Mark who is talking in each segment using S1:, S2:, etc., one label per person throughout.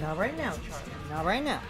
S1: Not right now, Charlie. Not right now.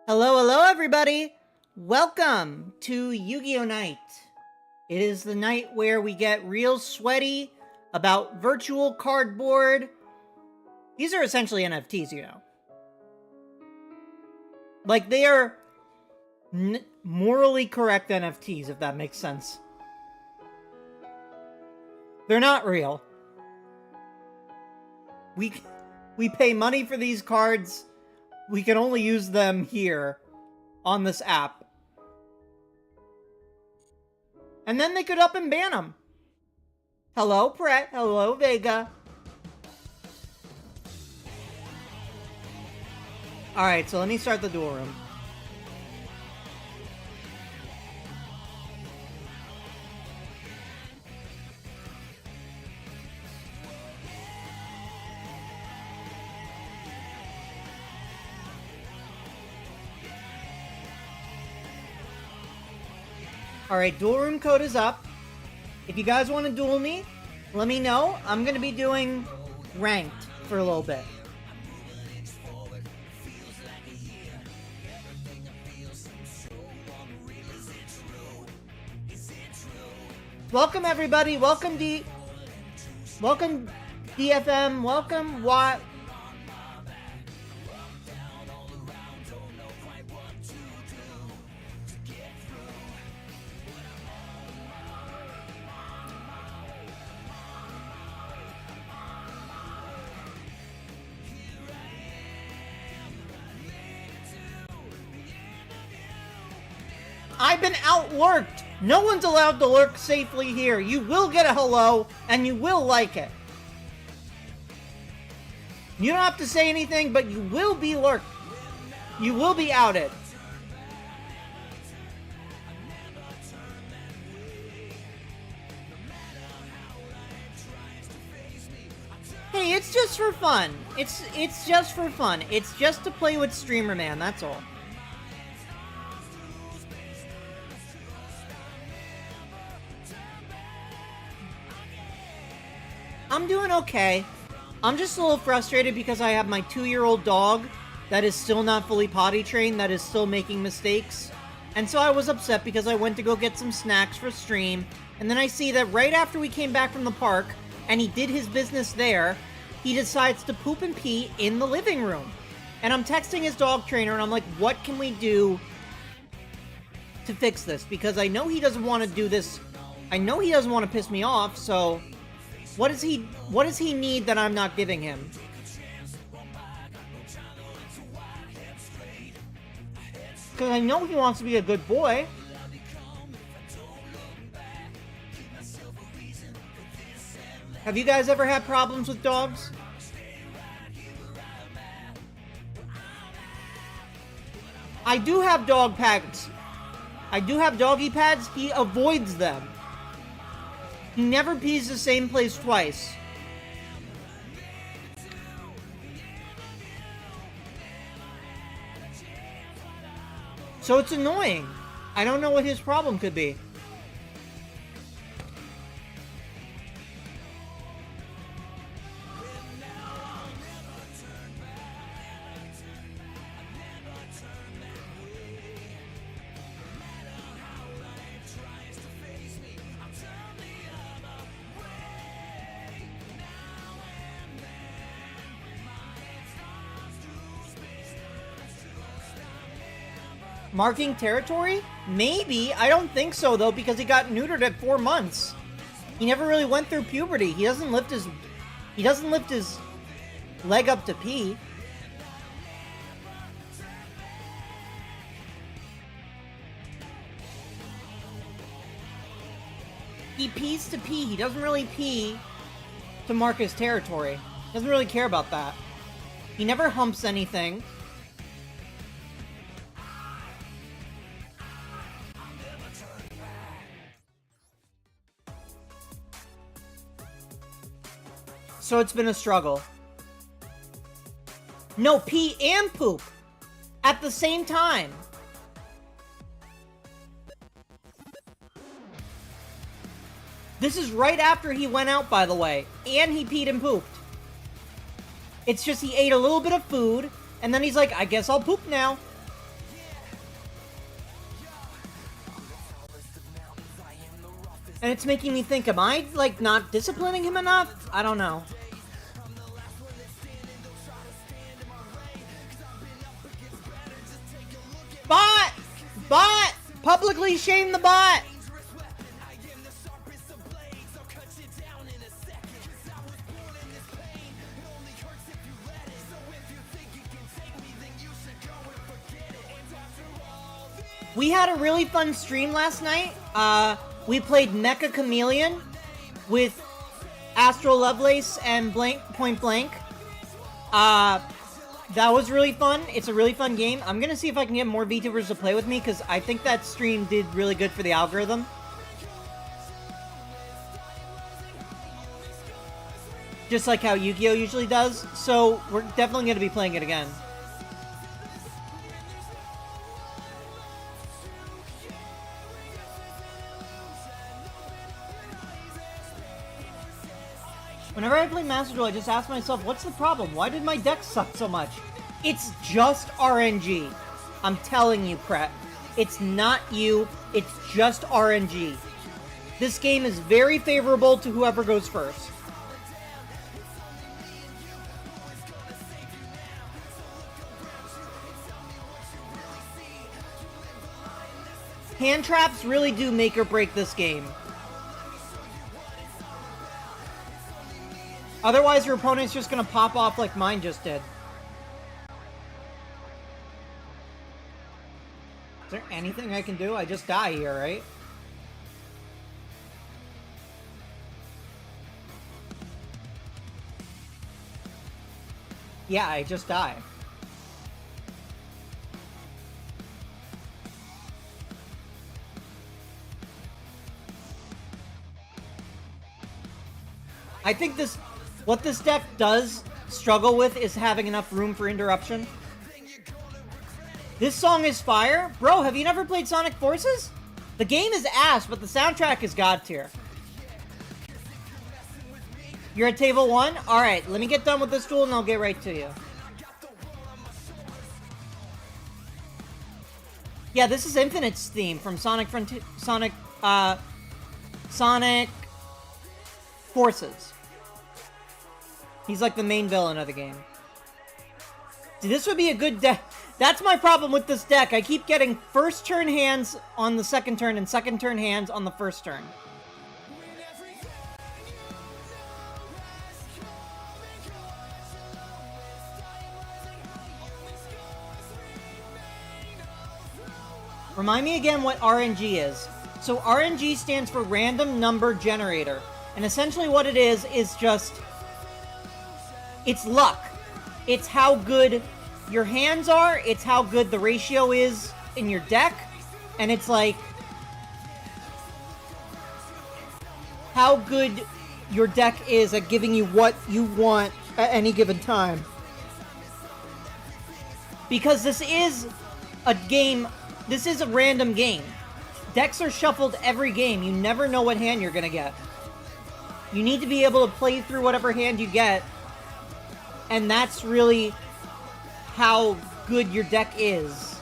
S1: Hello, everybody! Welcome to Yu-Gi-Oh! Night. It is the night where we get real sweaty about virtual cardboard. These are essentially NFTs, you know. Like, they are morally correct NFTs, if that makes sense. They're not real. We pay money for these cards. We can only use them here on this app. And then they could up and ban them. Hello, Pret. Hello, Vega. Alright, so let me start the duel room. Alright, duel room code is up. If you guys want to duel me, let me know. I'm going to be doing ranked for a little bit. Welcome everybody, welcome DFM, welcome Watt. I've been out-lurked. No one's allowed to lurk safely here. You will get a hello, and you will like it. You don't have to say anything, but you will be lurked. You will be outed. Hey, it's just for fun. It's just for fun. It's just to play with Streamer Man, that's all. I'm doing okay. I'm just a little frustrated because I have my 2-year-old dog that is still not fully potty trained, that is still making mistakes. And so I was upset because I went to go get some snacks for stream, and then I see that right after we came back from the park, and he did his business there, he decides to poop and pee in the living room. And I'm texting his dog trainer, and I'm like, what can we do to fix this? Because I know he doesn't want to do this. I know he doesn't want to piss me off, so what does he need that I'm not giving him? Because I know he wants to be a good boy. Have you guys ever had problems with dogs? I do have dog pads. I do have doggy pads. He avoids them. He never pees the same place twice. So it's annoying. I don't know what his problem could be. Marking territory? Maybe. I don't think so, though, because he got neutered at 4 months. He never really went through puberty. He doesn't lift his leg up to pee. He pees to pee. He doesn't really pee to mark his territory. Doesn't really care about that. He never humps anything. So it's been a struggle. No, pee and poop at the same time. This is right after he went out, by the way, and he peed and pooped. It's just he ate a little bit of food, and then he's like, I guess I'll poop now. And it's making me think, am I, like, not disciplining him enough? I don't know. Bot! Bot! Publicly shame the bot! We had a really fun stream last night. We played Mecha Chameleon with Astro Lovelace and Point Blank. That was really fun. It's a really fun game. I'm gonna see if I can get more VTubers to play with me, because I think that stream did really good for the algorithm. Just like how Yu-Gi-Oh! Usually does. So, we're definitely gonna be playing it again. Whenever I play Master Duel, I just ask myself, what's the problem? Why did my deck suck so much? It's just RNG. I'm telling you, Pret. It's not you. It's just RNG. This game is very favorable to whoever goes first. Hand traps really do make or break this game. Otherwise, your opponent's just gonna pop off like mine just did. Is there anything I can do? I just die here, right? Yeah, I just die. I think what this deck does struggle with is having enough room for interruption. This song is fire. Bro, have you never played Sonic Forces? The game is ass, but the soundtrack is god tier. You're at table 1? Alright, let me get done with this duel and I'll get right to you. Yeah, this is Infinite's theme from Sonic Forces. He's like the main villain of the game. See, this would be a good deck. That's my problem with this deck. I keep getting first turn hands on the second turn and second turn hands on the first turn. Remind me again what RNG is. So RNG stands for Random Number Generator. And essentially what it is just... it's luck. It's how good your hands are. It's how good the ratio is in your deck. And it's like... how good your deck is at giving you what you want at any given time. Because this is a game... this is a random game. Decks are shuffled every game. You never know what hand you're gonna get. You need to be able to play through whatever hand you get. And that's really how good your deck is.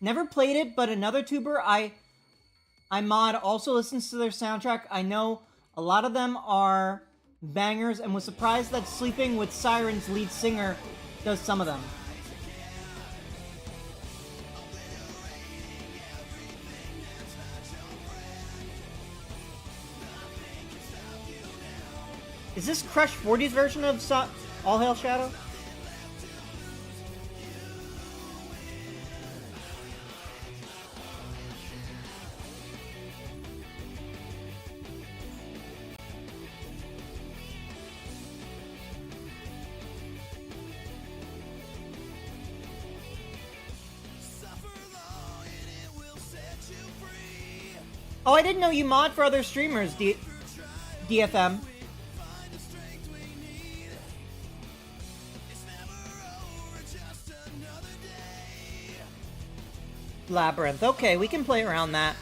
S1: Never played it, but another tuber I mod also listens to their soundtrack. I know a lot of them are bangers and was surprised that Sleeping with Sirens lead singer does some of them. Is this Crush 40's version of All Hail Shadow? Oh, I didn't know you mod for other streamers, DFM. Labyrinth. Okay, we can play around that.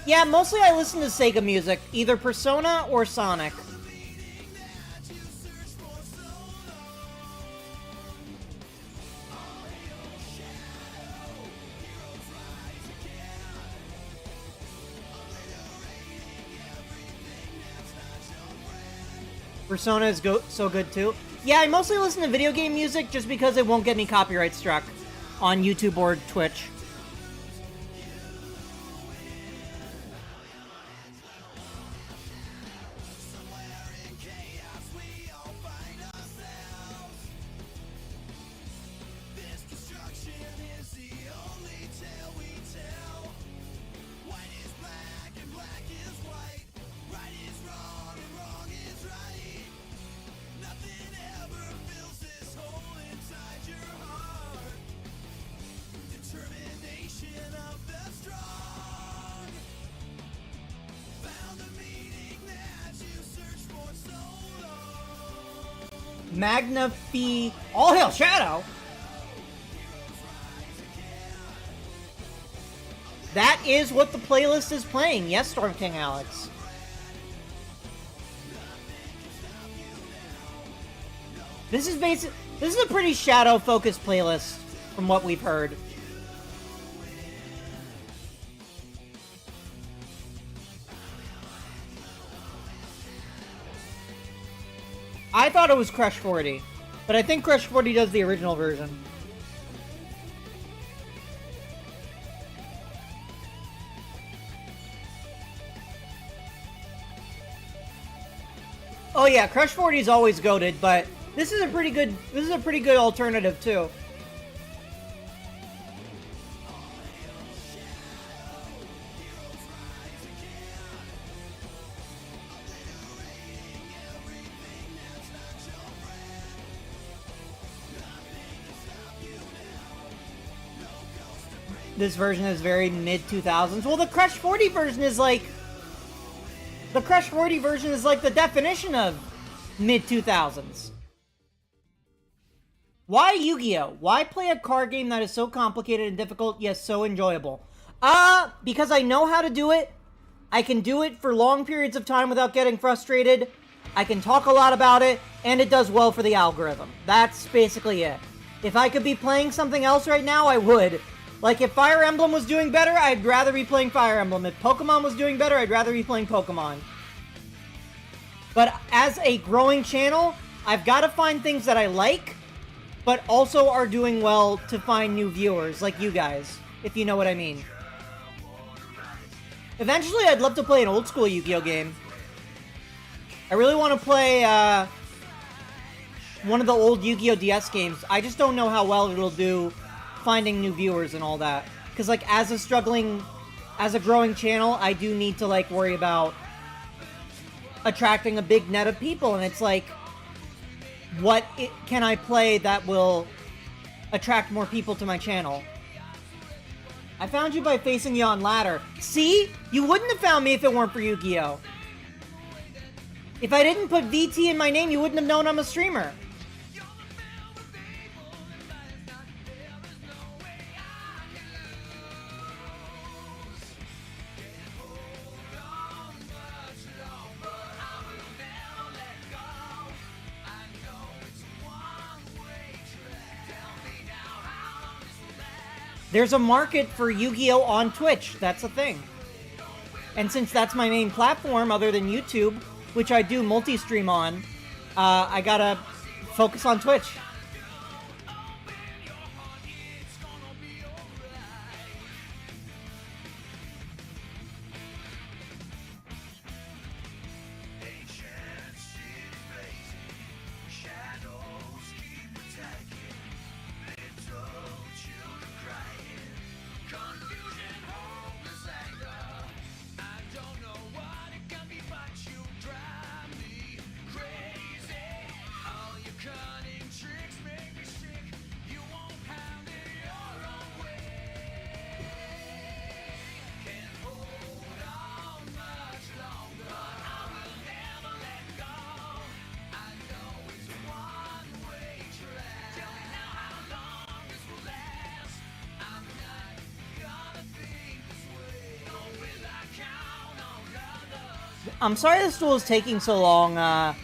S1: Yeah, mostly I listen to Sega music, either Persona or Sonic. Persona is so good too. Yeah, I mostly listen to video game music just because it won't get me copyright struck on YouTube or Twitch. Magnifi... All Hail Shadow? That is what the playlist is playing. Yes, Storm King Alex. This is a pretty shadow-focused playlist, from what we've heard. I thought it was Crush 40, but I think Crush 40 does the original version. Oh yeah, Crush 40 is always goated, but this is a pretty good alternative too. This version is very mid-2000s. Well, the Crush 40 version is like... The Crush 40 version is like the definition of mid-2000s. Why Yu-Gi-Oh? Why play a card game that is so complicated and difficult, yet so enjoyable? Because I know how to do it. I can do it for long periods of time without getting frustrated. I can talk a lot about it, and it does well for the algorithm. That's basically it. If I could be playing something else right now, I would. Like, if Fire Emblem was doing better, I'd rather be playing Fire Emblem. If Pokemon was doing better, I'd rather be playing Pokemon. But as a growing channel, I've got to find things that I like, but also are doing well to find new viewers, like you guys, if you know what I mean. Eventually, I'd love to play an old-school Yu-Gi-Oh game. I really want to play, one of the old Yu-Gi-Oh DS games. I just don't know how well it'll do finding new viewers and all that. Because, like, as a growing channel, I do need to, like, worry about attracting a big net of people. And it's like, can I play that will attract more people to my channel? I found you by facing you on ladder. See? You wouldn't have found me if it weren't for Yu-Gi-Oh! If I didn't put VT in my name, you wouldn't have known I'm a streamer. There's a market for Yu-Gi-Oh! On Twitch. That's a thing. And since that's my main platform, other than YouTube, which I do multi-stream on, I gotta focus on Twitch.
S2: Tricks
S1: I'm sorry this duel is taking so long.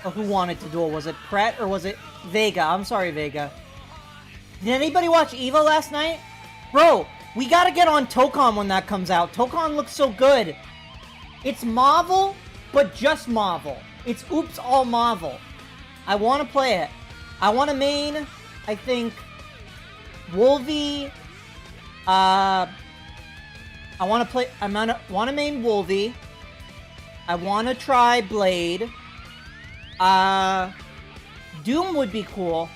S1: Who wanted to duel? Was it Pret or was it Vega? I'm sorry, Vega. Did anybody watch EVO last night? Bro, we gotta get on Tokon when that comes out. Tokon looks so good. It's Marvel, but just Marvel. It's Oops All Marvel. I want to play it. I want to main, I think, Wolvie. I want to main Wolvie. I want to try Blade. Doom would be cool.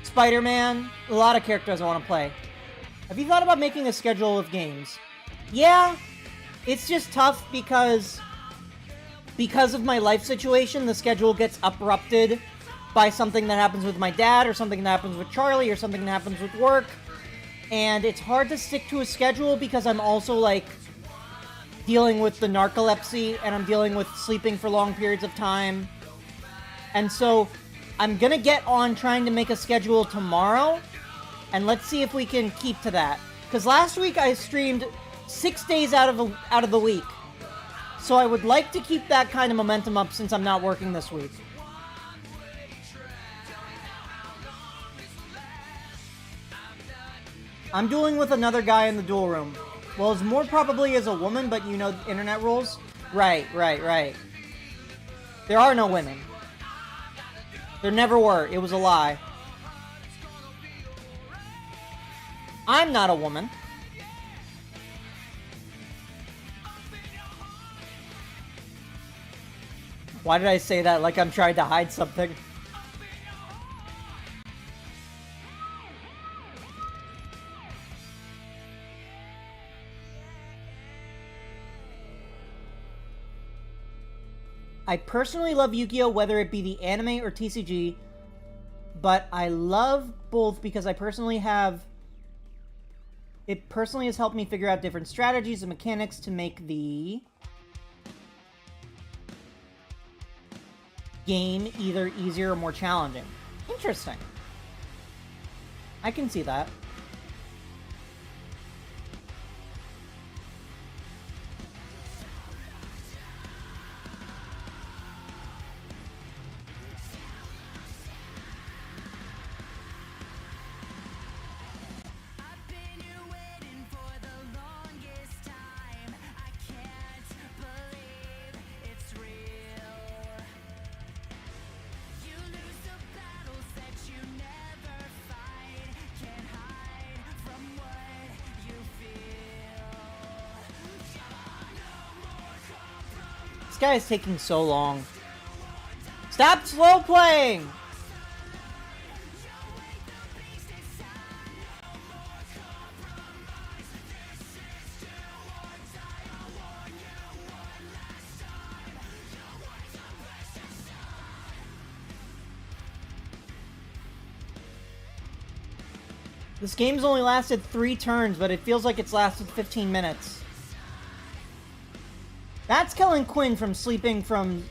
S1: Spider-Man. A lot of characters I want to play. Have you thought about making a schedule of games? Yeah. It's just tough because of my life situation, the schedule gets uprupted by something that happens with my dad, or something that happens with Charlie, or something that happens with work. And it's hard to stick to a schedule because I'm also, like, dealing with the narcolepsy, and I'm dealing with sleeping for long periods of time. And so, I'm gonna get on trying to make a schedule tomorrow, and let's see if we can keep to that. Because last week I streamed 6 days out of the week. So I would like to keep that kind of momentum up since I'm not working this week. I'm dueling with another guy in the duel room. Well, it's more probably as a woman, but you know internet rules. Right. There are no women. There never were. It was a lie. I'm not a woman. Why did I say that like I'm trying to hide something? I personally love Yu-Gi-Oh! Whether it be the anime or TCG, but I love both because it personally has helped me figure out different strategies and mechanics to make the game either easier or more challenging. Interesting. I can see that. This guy is taking so long. Stop slow playing! This game's only lasted 3 turns, but it feels like it's lasted 15 minutes. That's Kellen Quinn from Sleeping from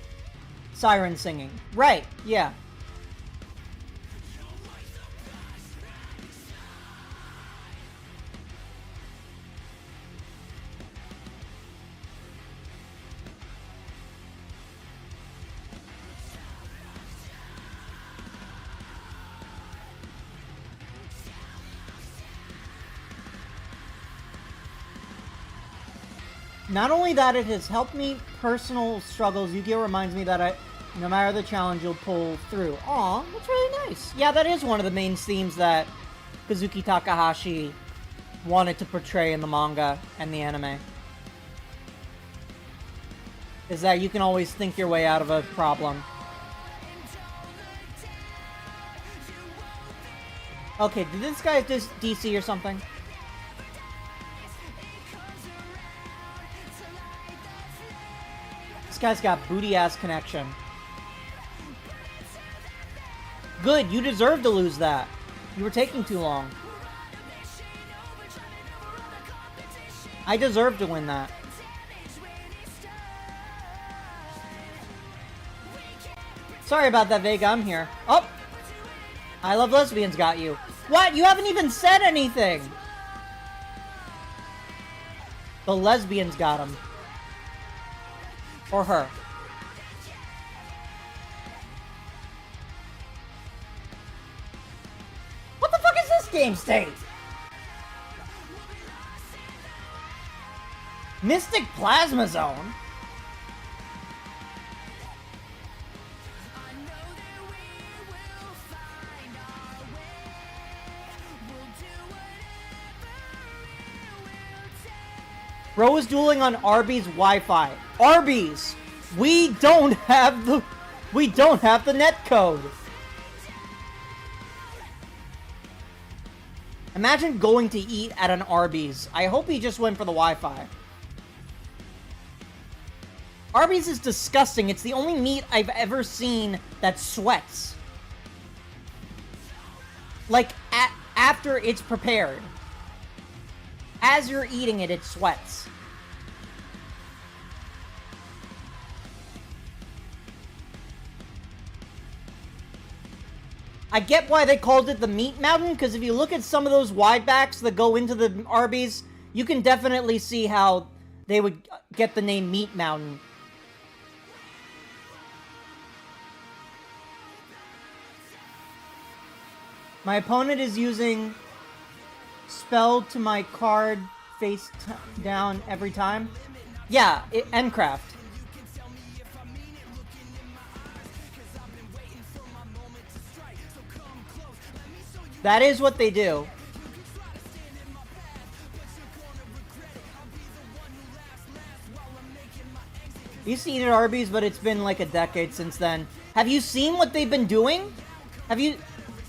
S1: Siren Singing. Right, yeah. Not only that, it has helped me personal struggles. Yu-Gi-Oh! Reminds me that no matter the challenge, you'll pull through. Aw, that's really nice. Yeah, that is one of the main themes that Kazuki Takahashi wanted to portray in the manga and the anime. Is that you can always think your way out of a problem. Okay, did this guy just DC or something? This guy's got booty-ass connection. Good, you deserve to lose that. You were taking too long. I deserve to win that. Sorry about that, Vega, I'm here. Oh! I Love Lesbians got you. What? You haven't even said anything! The lesbians got him. Or her. What the fuck is this game state? Mystic Plasma Zone? Bro is dueling on Arby's Wi-Fi. Arby's! We don't have the net code. Imagine going to eat at an Arby's. I hope he just went for the Wi-Fi. Arby's is disgusting. It's the only meat I've ever seen that sweats. Like, after it's prepared. As you're eating it, it sweats. I get why they called it the Meat Mountain, because if you look at some of those wide backs that go into the Arby's, you can definitely see how they would get the name Meat Mountain. My opponent is using spell to my card face down every time. Yeah, Endcraft. That is what they do. I used to eat at Arby's, but it's been like a decade since then. Have you seen what they've been doing? Have you...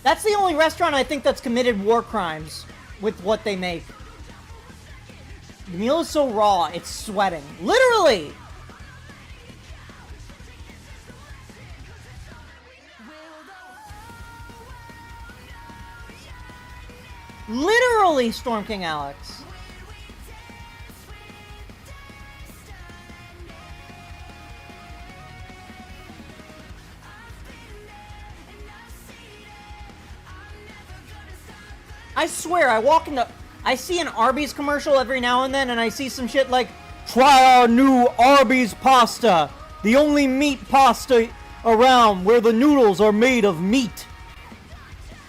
S1: That's the only restaurant I think that's committed war crimes with what they make. The meal is so raw, it's sweating. Literally! Literally, Storm King Alex. I swear, I see an Arby's commercial every now and then, and I see some shit like, try our new Arby's pasta, the only meat pasta around where the noodles are made of meat.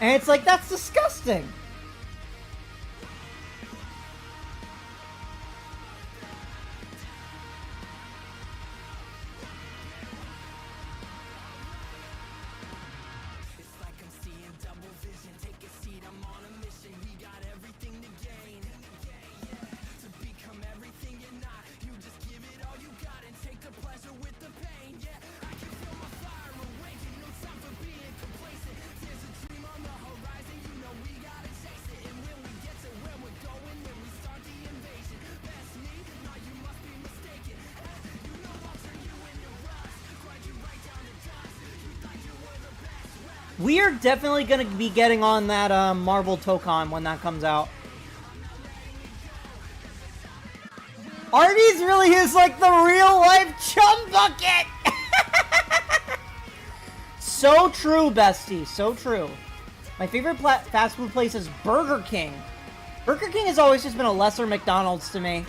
S1: And it's like, that's disgusting. We are definitely going to be getting on that Marvel Tokon when that comes out. Arby's really is like the real-life chum bucket! So true, bestie. So true. My favorite fast food place is Burger King. Burger King has always just been a lesser McDonald's to me.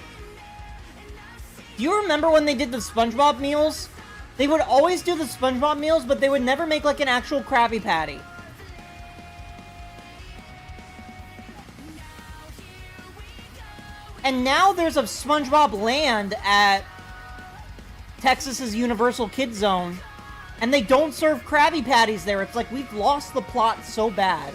S1: Do you remember when they did the SpongeBob meals? They would always do the SpongeBob meals, but they would never make like an actual Krabby Patty. And now there's a SpongeBob Land at Texas's Universal Kids Zone, and they don't serve Krabby Patties there. It's like we've lost the plot so bad.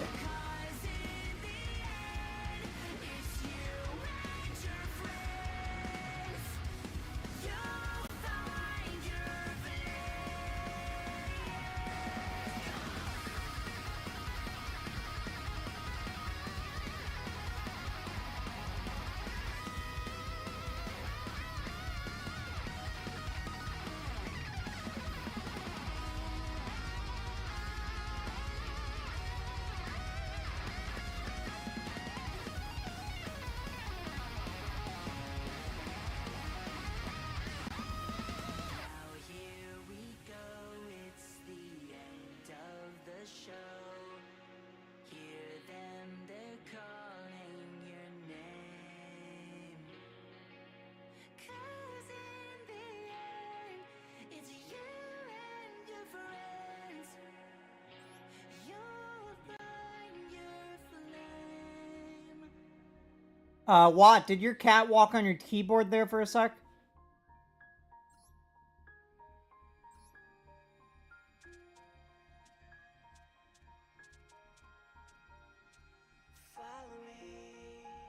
S1: Watt, did your cat walk on your keyboard there for a sec?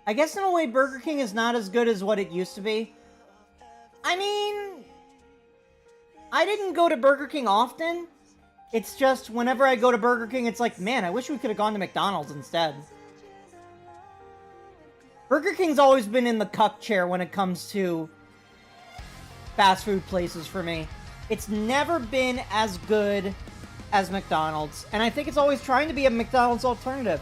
S1: I guess in a way Burger King is not as good as what it used to be. I mean, I didn't go to Burger King often. It's just whenever I go to Burger King, it's like, man, I wish we could have gone to McDonald's instead. Burger King's always been in the cuck chair when it comes to fast food places for me. It's never been as good as McDonald's, and I think it's always trying to be a McDonald's alternative.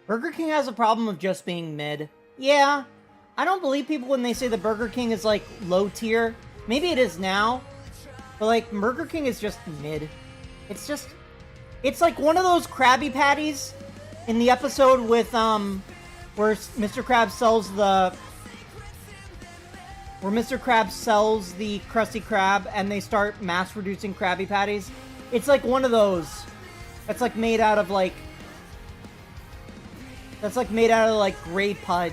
S1: Burger King has a problem of just being mid. Yeah, I don't believe people when they say the Burger King is, like, low tier. Maybe it is now, but, like, Burger King is just mid. It's just... It's like one of those Krabby Patties in the episode with, where Mr. Krabs sells the... Where Mr. Krabs sells the Krusty Krab and they start mass-producing Krabby Patties. It's like one of those. That's, like, made out of, like... That's like made out of like gray pudge.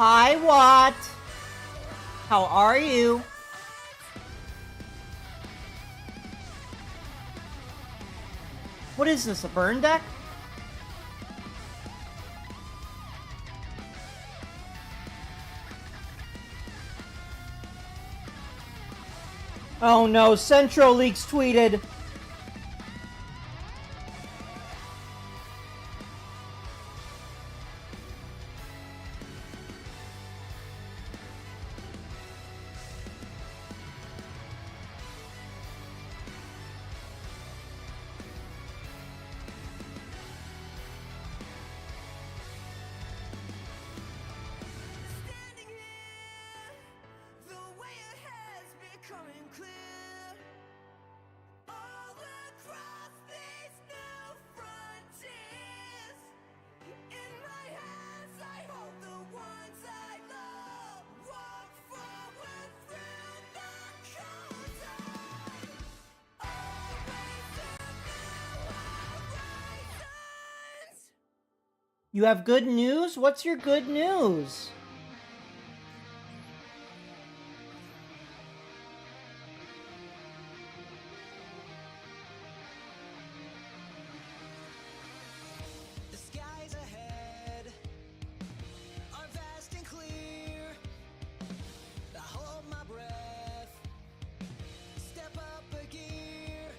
S1: Hi, Watt. How are you? What is this, a burn deck? Oh no, Central Leaks tweeted. You have good news? What's your good news?
S2: The skies ahead are vast and clear. I hold my breath, step up a gear,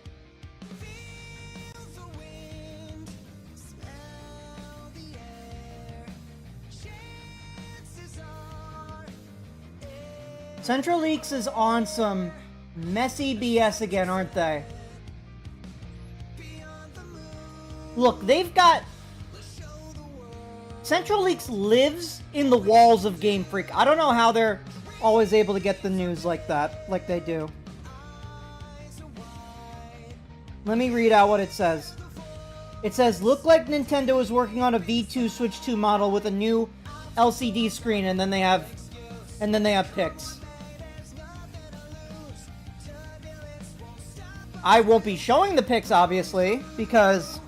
S2: feel the wind, smell the air. Chances are
S1: Central Leaks is on some messy BS again, aren't they?
S2: beyond the moon.
S1: Look, they've got...
S2: Show the world
S1: Central Leaks lives in the walls of Game Freak. I don't know how they're always able to get the news like that, like they do.
S2: eyes are wide.
S1: Let me read out what it says. It says, look like Nintendo is working on a V2 Switch 2 model with a new LCD screen, and then they have pics. I won't be showing the pics, obviously, because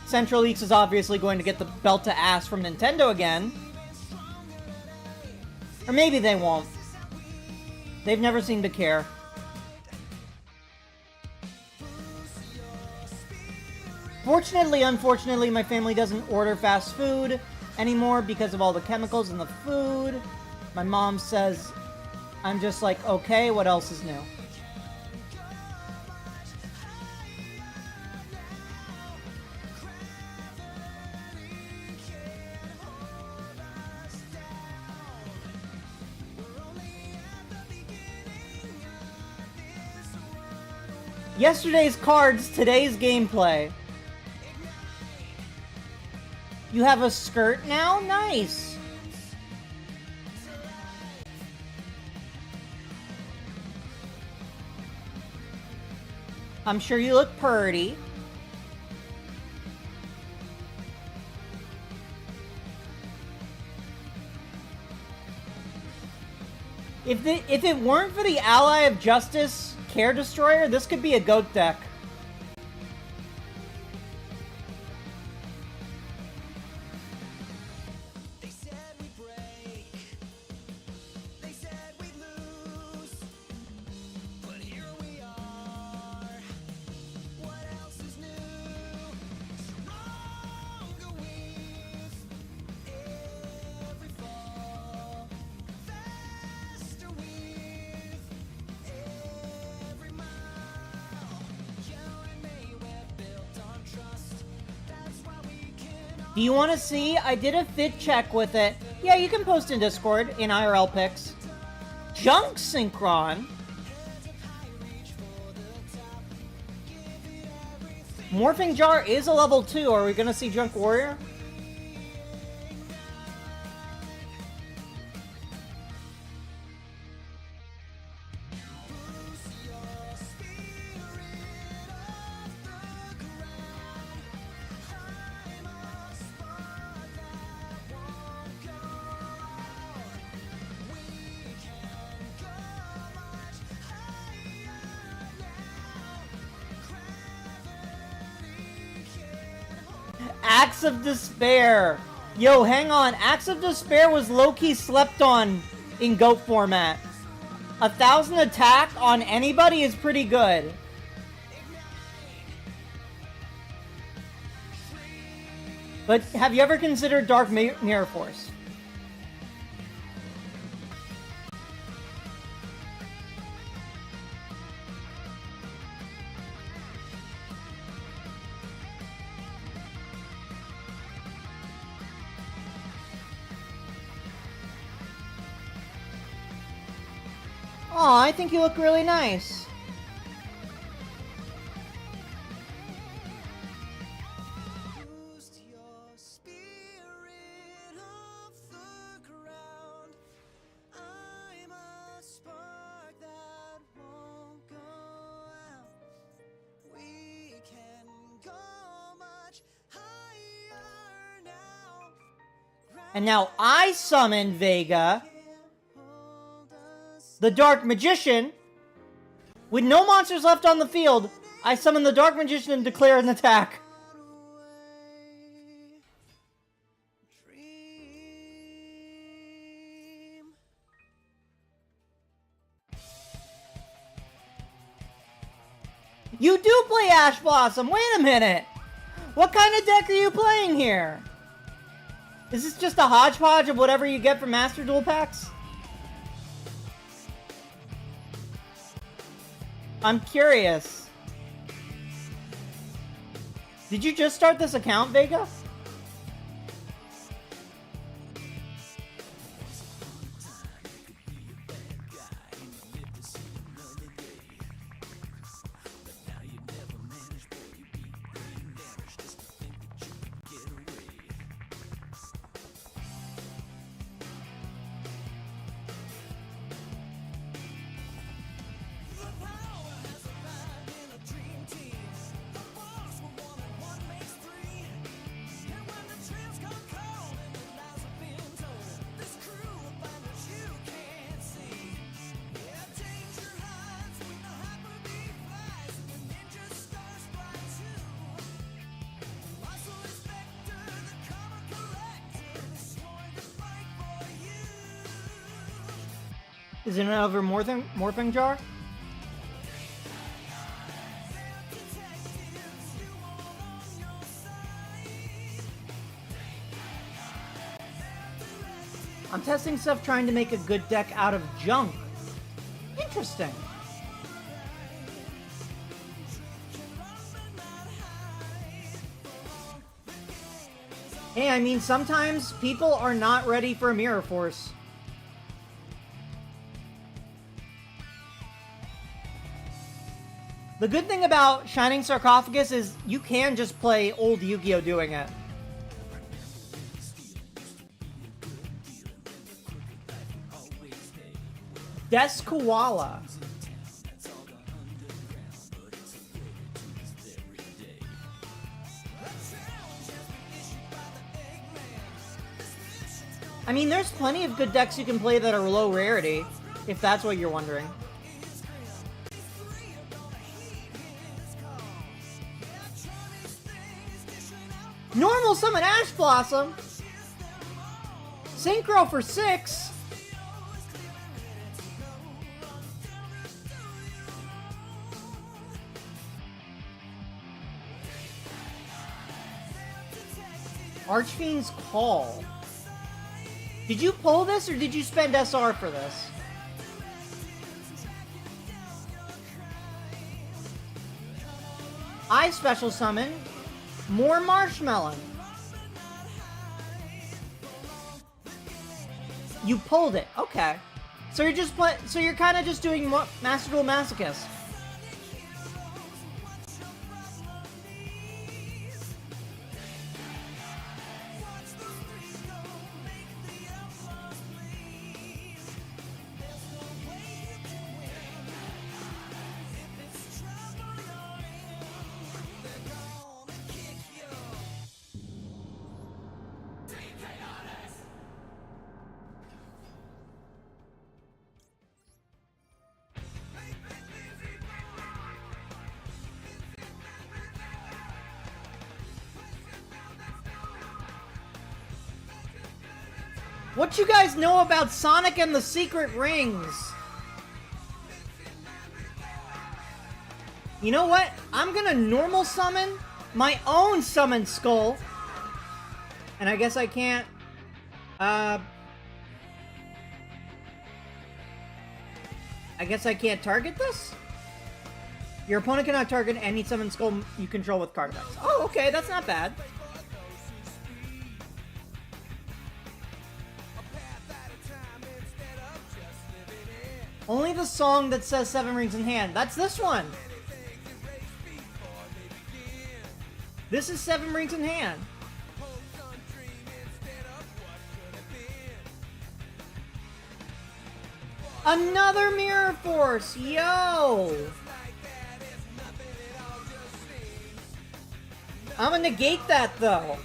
S1: Central Leaks is obviously going to get the belt to ass from Nintendo again. Or maybe they won't. They've never seemed to care. Fortunately, unfortunately, my family doesn't order fast food anymore because of all the chemicals in the food. My mom says, I'm just like, okay, what else is new? Yesterday's cards, today's gameplay. You have a skirt now? Nice. I'm sure you look purty. If it weren't for the Ally of Justice Care Destroyer, this could be a GOAT deck.
S2: They said we'd break. They said we'd lose. But here we are. What else is new? Stronger with every fall. Faster with every mile. You and me, we're built on trust. That's why we can
S1: Do you want to see? I did a fit check with it. Yeah, you can post in Discord in IRL pics. Junk Synchron. Morphing Jar is a level 2. Are we going to see Junk Warrior? Acts of Despair. Yo, hang on. Acts of Despair was low-key slept on in GOAT format. 1,000 attack on anybody is pretty good. But have you ever considered Dark Mirror Force? Aw, I think you look really nice.
S2: boost your spirit off the ground. I'm a spark that won't go out. We can go much higher now.
S1: And now I summon Vega,
S2: Hold us
S1: the Dark Magician. With no monsters left on the field, I summon the Dark Magician and declare an attack.
S2: away. Dream.
S1: You do play Ash Blossom. Wait a minute. What kind of deck are you playing here? Is this just a hodgepodge of whatever you get from Master Duel packs? I'm curious. Did you just start this account, Vega? Is it another morphing jar? I'm testing stuff trying to make a good deck out of junk. Interesting. Hey, I mean, sometimes people are not ready for a Mirror Force. The good thing about Shining Sarcophagus is you can just play old Yu-Gi-Oh! Doing it. Des Koala. I mean, there's plenty of good decks you can play that are low rarity, if that's what you're wondering. Normal summon Ash Blossom. Synchro for 6. Archfiend's Call. Did you pull this or did you spend SR for this? I special summon more Marshmelon. You pulled it. Okay. So you're just so you're kind of just doing Master Duel Masochist. What you guys know about Sonic and the Secret Rings? You know what? I'm gonna normal summon my own Summon Skull. And I guess I can't... I guess I can't target this? Your opponent cannot target any Summon Skull you control with card effects. Oh, okay, that's not bad. Only the song that says 7 rings in hand. That's this one. This is 7 rings in hand. Another Mirror Force. Yo. I'm gonna negate that though.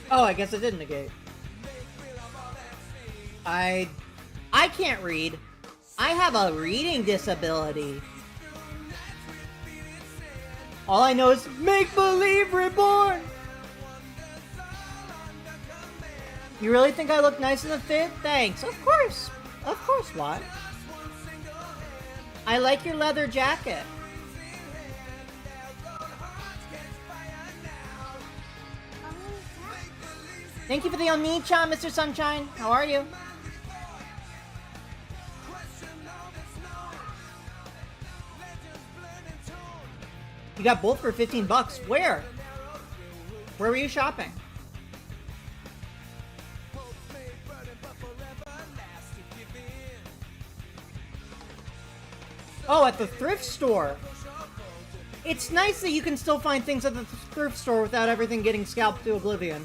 S1: Oh, I guess it did negate. I can't read. I have a reading disability. All I know is Make Believe Reborn! You really think I look nice in the fit? Thanks. Of course. Of course, what? I like your leather jacket. Thank you for the Oni-chan, Mr. Sunshine. How are you? You got both for 15 bucks. Where? Where were you shopping? Oh, at the thrift store. It's nice that you can still find things at the thrift store without everything getting scalped to oblivion.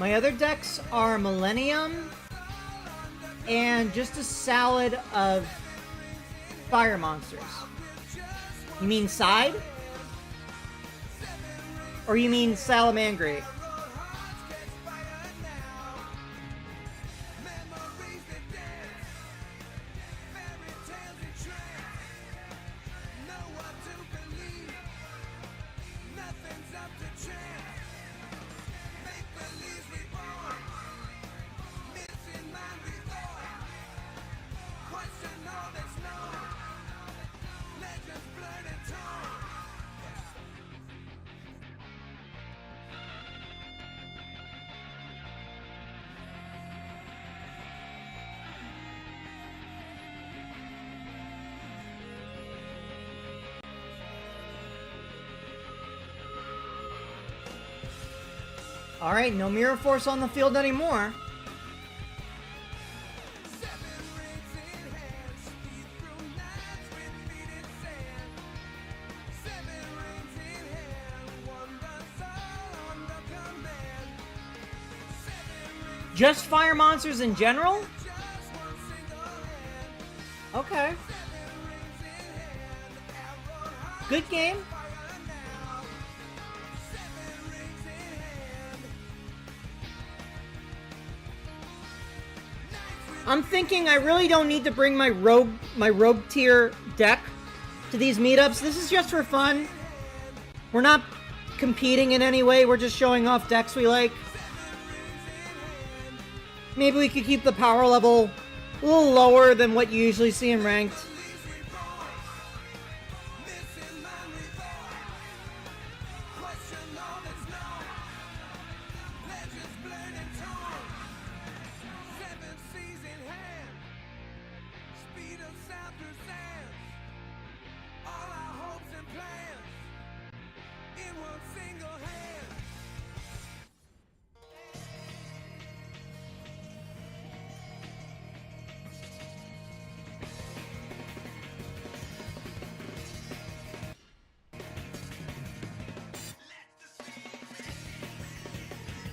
S1: My other decks are Millennium and just a salad of fire monsters. You mean side? Or you mean Salamangreat? Alright, no Mirror Force on the field anymore. Just fire monsters in general? Okay. Good game. I'm thinking I really don't need to bring my rogue tier deck to these meetups. This is just for fun. We're not competing in any way. We're just showing off decks we like. Maybe we could keep the power level a little lower than what you usually see in ranked.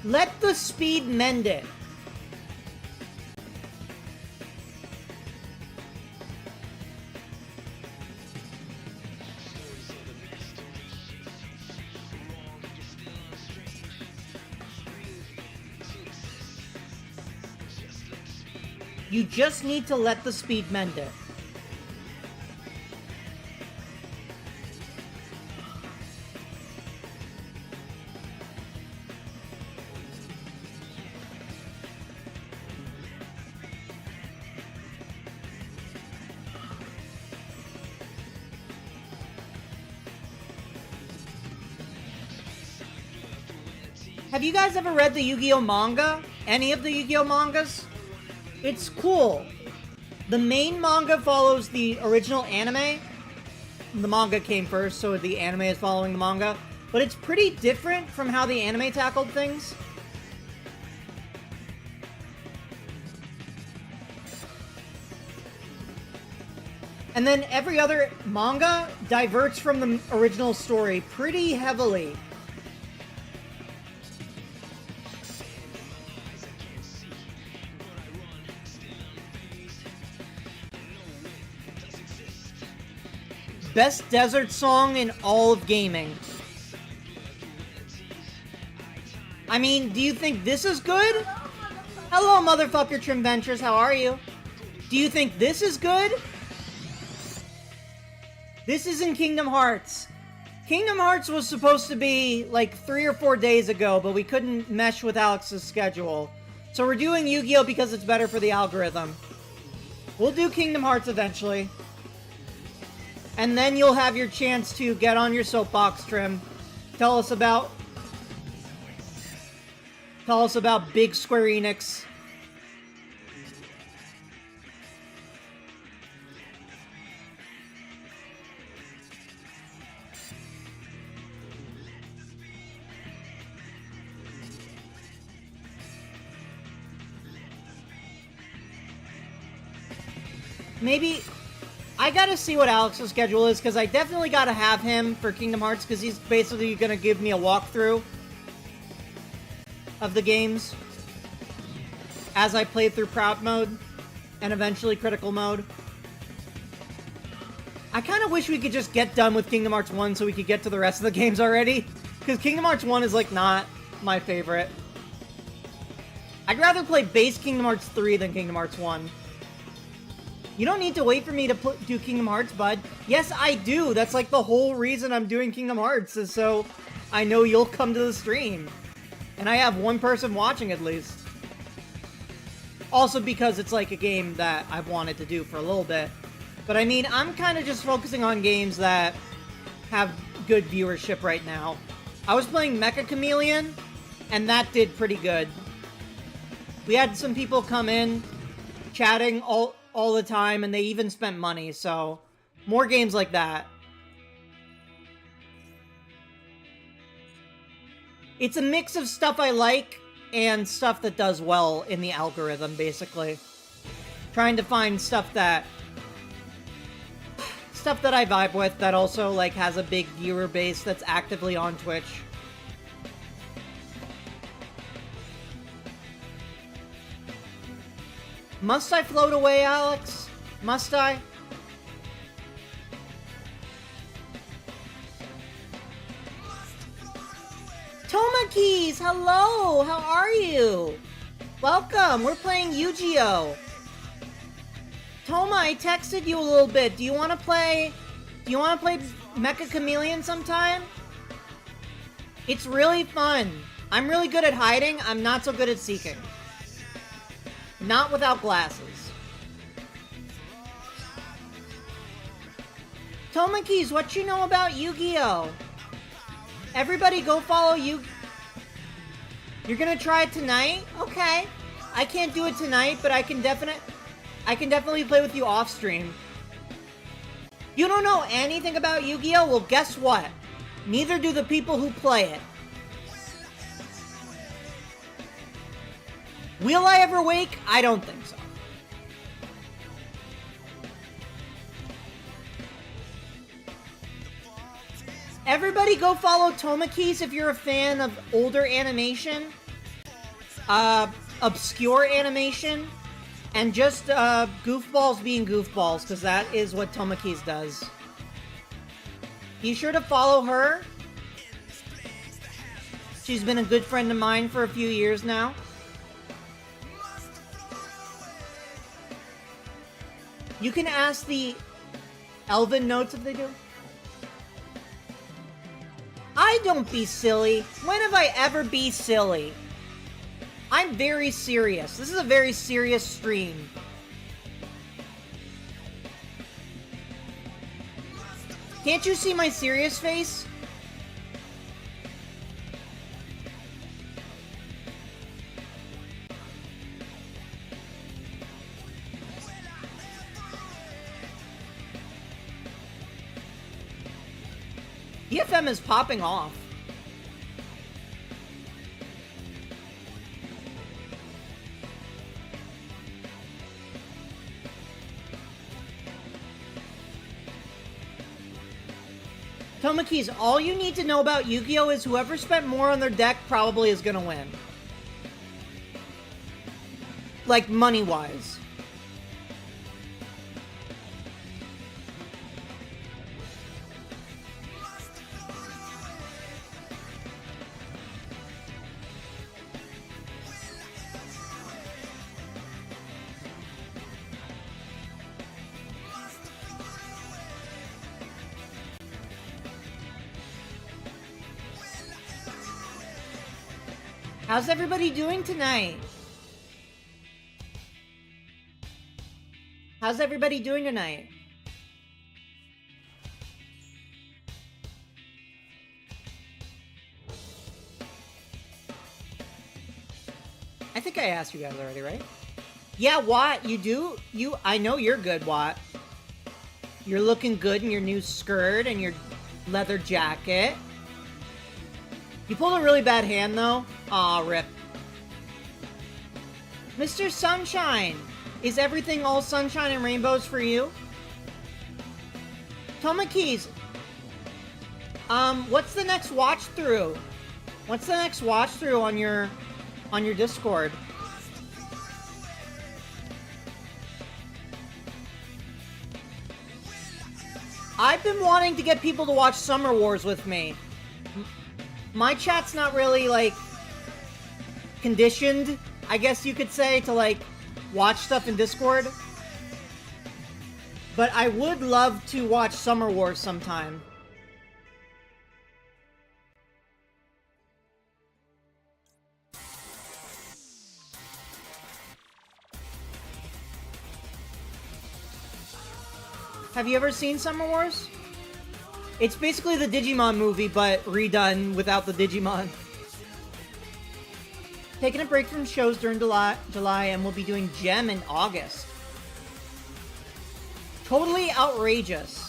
S1: Let the speed mend it. You just need to let the speed mend it. Have you guys ever read the Yu-Gi-Oh manga? Any of the Yu-Gi-Oh mangas? It's cool. The main manga follows the original anime. The manga came first, so the anime is following the manga. But it's pretty different from how the anime tackled things. And then every other manga diverts from the original story pretty heavily. Best desert song in all of gaming. I mean, do you think this is good? Hello, motherfucker Trim Ventures, how are you? Do you think this is good? This isn't Kingdom Hearts. Kingdom Hearts was supposed to be like 3 or 4 days ago, but we couldn't mesh with Alex's schedule. So we're doing Yu-Gi-Oh because it's better for the algorithm. We'll do Kingdom Hearts eventually. And then you'll have your chance to get on your soapbox, Trim. Tell us about big Square Enix. Maybe I gotta see what Alex's schedule is, because I definitely gotta have him for Kingdom Hearts, because he's basically gonna give me a walkthrough. of the games as I played through Proud Mode and eventually Critical Mode. I kind of wish we could just get done with Kingdom Hearts 1 so we could get to the rest of the games already. Because Kingdom Hearts 1 is, like, not my favorite. I'd rather play base Kingdom Hearts 3 than Kingdom Hearts 1. You don't need to wait for me to do Kingdom Hearts, bud. Yes, I do. That's, like, the whole reason I'm doing Kingdom Hearts, is so I know you'll come to the stream. And I have one person watching, at least. Also because it's, like, a game that I've wanted to do for a little bit. But, I mean, I'm kind of just focusing on games that have good viewership right now. I was playing Mecha Chameleon, and that did pretty good. We had some people come in, chatting all the time, and they even spent money, so more games like that. It's a mix of stuff I like and stuff that does well in the algorithm, basically. Trying to find stuff that I vibe with that also, like, has a big viewer base that's actively on Twitch. Must I float away, Alex? Must I? Tomakis, hello! How are you? Welcome, we're playing Yu-Gi-Oh! Toma, I texted you a little bit. Do you want to play Mecha Chameleon sometime? It's really fun. I'm really good at hiding. I'm not so good at seeking. Not without glasses. Tomakis, what you know about Yu-Gi-Oh? Everybody go follow you. You're gonna try it tonight? Okay. I can't do it tonight, but I can definitely play with you off stream. You don't know anything about Yu-Gi-Oh? Well, guess what? Neither do the people who play it. Will I ever wake? I don't think so. Everybody go follow Tomakis if you're a fan of older animation. Obscure animation. And just goofballs being goofballs, because that is what Tomakis does. Be sure to follow her. She's been a good friend of mine for a few years now. You can ask the Elven notes if they do. I don't be silly. When have I ever be silly? I'm very serious. This is a very serious stream. Can't you see my serious face? EFM is popping off. Tomakis, all you need to know about Yu-Gi-Oh! Is whoever spent more on their deck probably is gonna win. Like, money-wise. How's everybody doing tonight? How's everybody doing tonight? I think I asked you guys already, right? Yeah, Watt, you do? I know you're good, Watt. You're looking good in your new skirt and your leather jacket. You pulled a really bad hand, though. Aw, rip. Mr. Sunshine, is everything all sunshine and rainbows for you? Tomakis, what's the next watch through? What's the next watch through on your on your Discord. I've been wanting to get people to watch Summer Wars with me. My chat's not really, like, conditioned, I guess you could say, to, like, watch stuff in Discord. But I would love to watch Summer Wars sometime. Have you ever seen Summer Wars? It's basically the Digimon movie, but redone without the Digimon. Taking a break from shows during July, and we'll be doing Gem in August. Totally outrageous.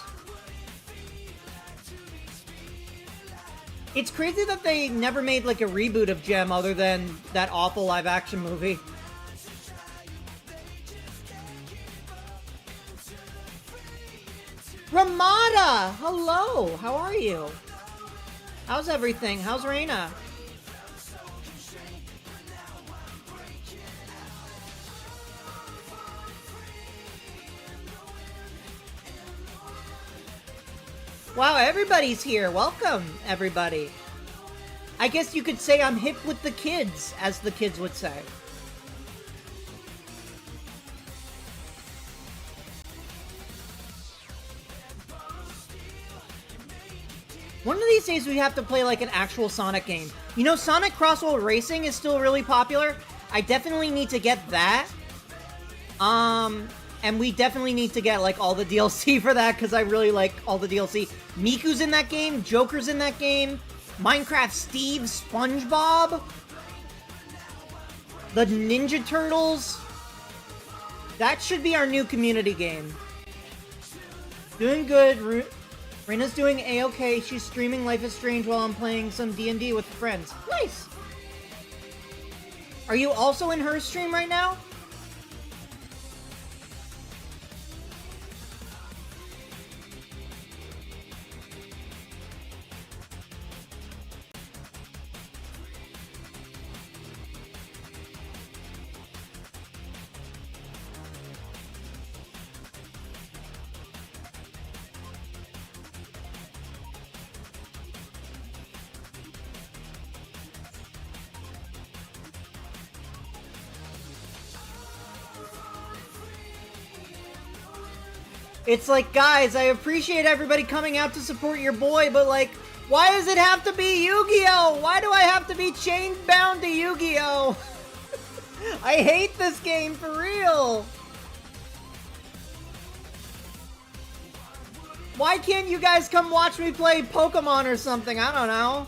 S1: It's crazy that they never made, like, a reboot of Gem other than that awful live-action movie. Ramada! Hello! How are you? How's everything? How's Reina? Wow, everybody's here. Welcome, everybody. I guess you could say I'm hip with the kids, as the kids would say. One of these days we have to play like an actual Sonic game. You know, Sonic Crossworld Racing is still really popular. I definitely need to get that. And we definitely need to get like all the DLC for that because I really like all the DLC. Miku's in that game, Joker's in that game, Minecraft Steve, SpongeBob, the Ninja Turtles. That should be our new community game. Doing good. Reina's doing A-okay. She's streaming Life is Strange while I'm playing some D&D with friends. Nice! Are you also in her stream right now? It's like, guys, I appreciate everybody coming out to support your boy, but like, why does it have to be Yu-Gi-Oh? Why do I have to be chain bound to Yu-Gi-Oh? I hate this game for real. Why can't you guys come watch me play Pokemon or something? I don't know.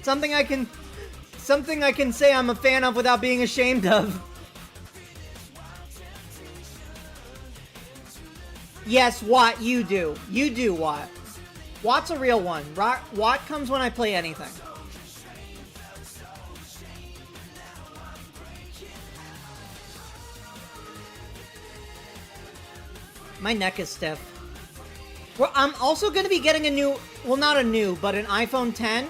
S1: Something I can say I'm a fan of without being ashamed of. Yes, Watt, you do. You do, Watt. Watt's a real one. Watt comes when I play anything. My neck is stiff. Well, I'm also going to be getting a new, well, not a new, but an iPhone 10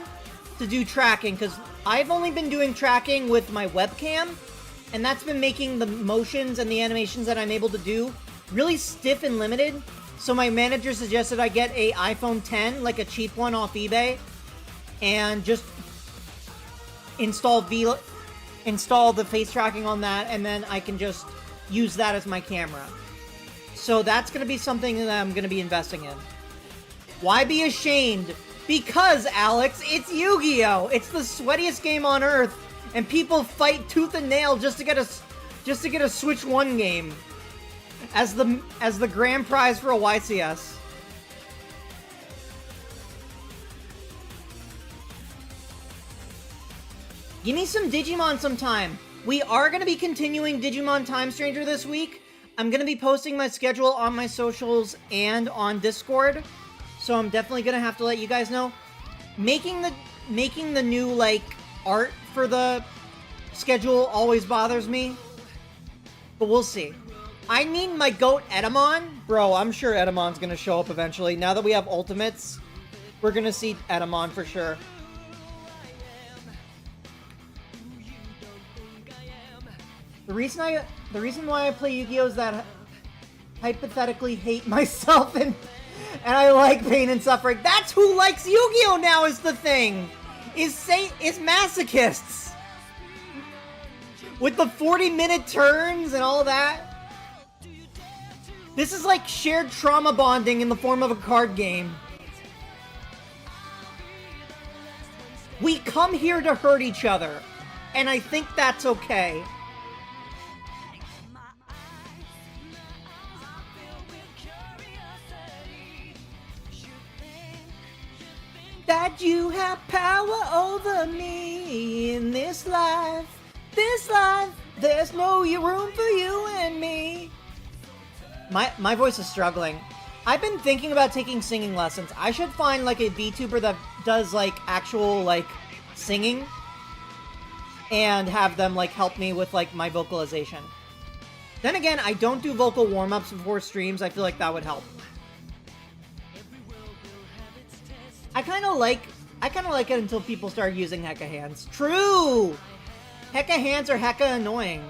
S1: to do tracking, because I've only been doing tracking with my webcam, and that's been making the motions and the animations that I'm able to do really stiff and limited. So my manager suggested I get a iPhone 10, like a cheap one off eBay, and just install the face tracking on that, and then I can just use that as my camera. So that's going to be something that I'm going to be investing in. Why be ashamed? Because, Alex, it's Yu-Gi-Oh! It's the sweatiest game on Earth, and people fight tooth and nail just to get a Switch 1 game as the grand prize for a YCS. Give me some Digimon sometime. We are going to be continuing Digimon Time Stranger this week. I'm going to be posting my schedule on my socials and on Discord. So I'm definitely going to have to let you guys know. Making the new, like, art for the schedule always bothers me. But we'll see. I need my goat Edamon. Bro, I'm sure Edamon's going to show up eventually. Now that we have ultimates, we're going to see Edamon for sure. The reason why I play Yu-Gi-Oh is that I hypothetically hate myself and I like pain and suffering. That's who likes Yu-Gi-Oh now is the thing. Is masochists. With the 40-minute turns and all that. This is like shared trauma bonding in the form of a card game. We come here to hurt each other, and I think that's okay. That you have power over me in this life. This life, there's no room for you and me. My voice is struggling. I've been thinking about taking singing lessons. I should find like a VTuber that does like actual like singing and have them like help me with like my vocalization. Then again, I don't do vocal warm-ups before streams. I feel like that would help. I kind of like it until people start using Hecka hands. True! Hecka hands are hecka annoying.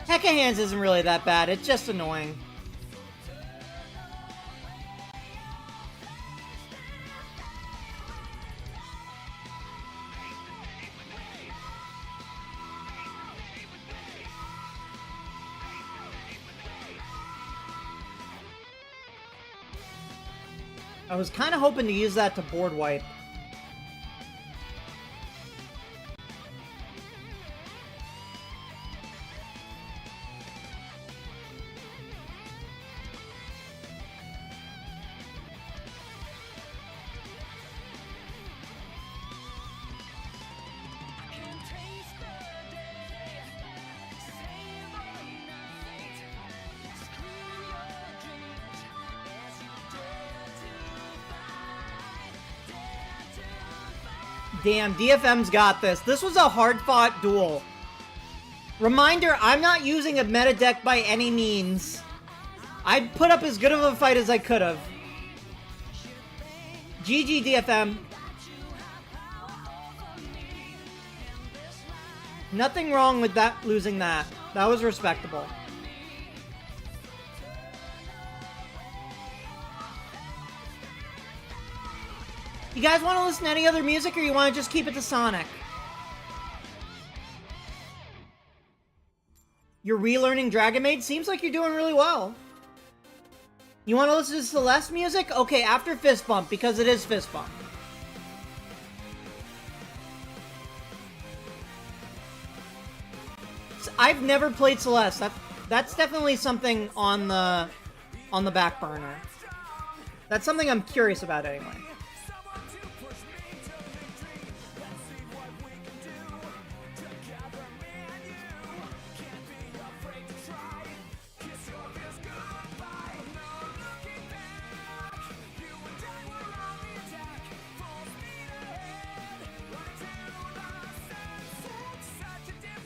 S1: Hecka hands isn't really that bad, it's just annoying. I was kind of hoping to use that to board wipe. Damn, DFM's got this. This was a hard-fought duel. Reminder, I'm not using a meta deck by any means. I put up as good of a fight as I could have. GG, DFM. Nothing wrong with that, losing that. That was respectable. You guys want to listen to any other music, or you want to just keep it to Sonic? You're relearning Dragon Maid? Seems like you're doing really well. You want to listen to Celeste music? Okay, after Fist Bump, because it is Fist Bump. I've never played Celeste. That's definitely something on the back burner. That's something I'm curious about anyway.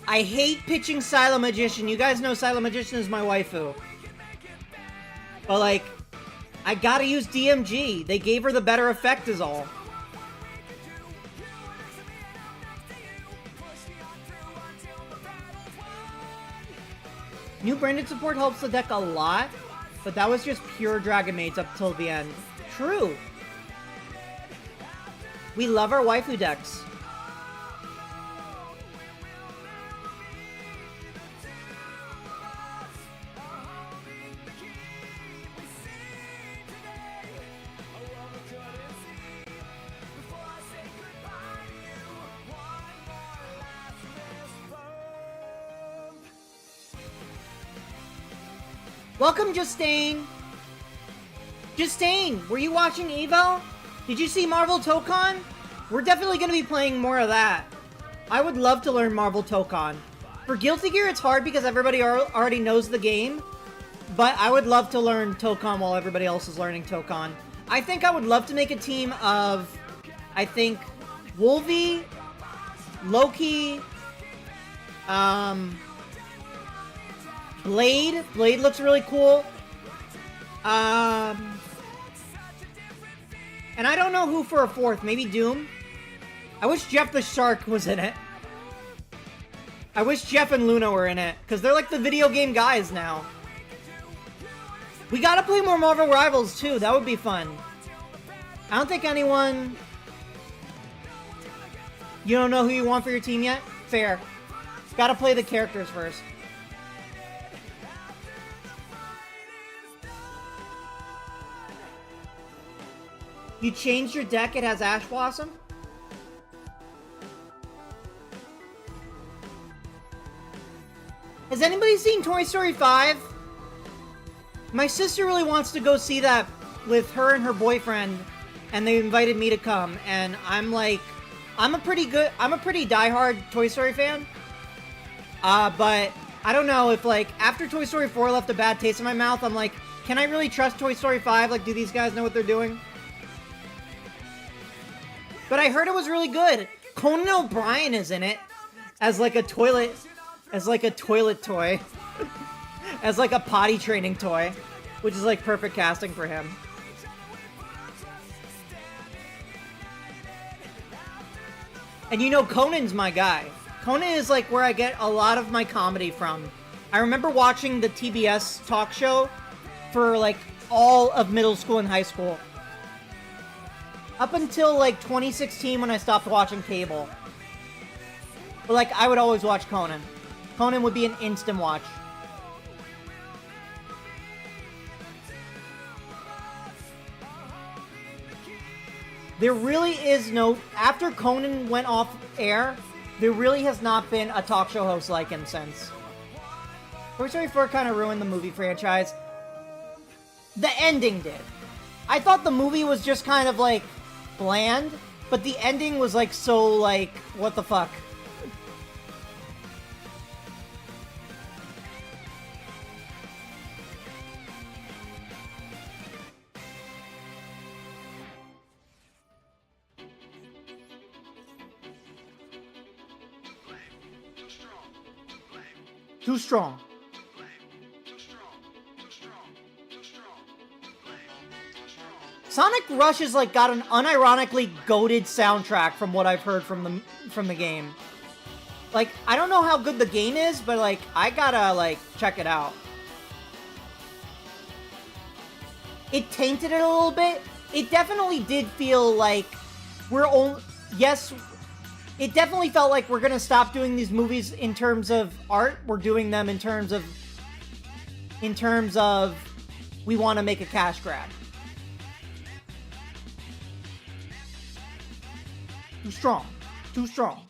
S1: I hate pitching Silent Magician. You guys know Silent Magician is my waifu. But like, I gotta use DMG. They gave her the better effect is all. New branded support helps the deck a lot, but that was just pure Dragon Maids up till the end. True. We love our waifu decks. Welcome, Justine! Justine, were you watching Evo? Did you see Marvel Tokon? We're definitely going to be playing more of that. I would love to learn Marvel Tokon. For Guilty Gear, it's hard because everybody already knows the game. But I would love to learn Tokon while everybody else is learning Tokon. I think I would love to make a team of, I think, Wolvie, Loki, Blade. Blade looks really cool. And I don't know who for a fourth. Maybe Doom? I wish Jeff the Shark was in it. I wish Jeff and Luna were in it. Because they're like the video game guys now. We gotta play more Marvel Rivals too. That would be fun. I don't think anyone... You don't know who you want for your team yet? Fair. Gotta play the characters first. You changed your deck, it has Ash Blossom? Has anybody seen Toy Story 5? My sister really wants to go see that with her and her boyfriend, and they invited me to come, and I'm like, I'm a pretty diehard Toy Story fan, but I don't know if, like, after Toy Story 4 left a bad taste in my mouth, I'm like, can I really trust Toy Story 5? Like, do these guys know what they're doing? But I heard it was really good. Conan O'Brien is in it as like a toilet toy. As like a potty training toy, which is like perfect casting for him. And you know, Conan's my guy. Conan is like where I get a lot of my comedy from. I remember watching the TBS talk show for like all of middle school and high school. Up until like 2016 when I stopped watching cable. But like, I would always watch Conan. Conan would be an instant watch. There really is no... After Conan went off air, there really has not been a talk show host like him since. Toy Story 4 kind of ruined the movie franchise. The ending did. I thought the movie was just kind of like bland, but the ending was like so like, what the fuck? Too strong. Sonic Rush has like got an unironically goated soundtrack from what I've heard from the game. Like, I don't know how good the game is, but like I gotta like check it out. It tainted it a little bit. It definitely did feel like it definitely felt like we're gonna stop doing these movies in terms of art. We're doing them in terms of we want to make a cash grab. Too strong. Too strong.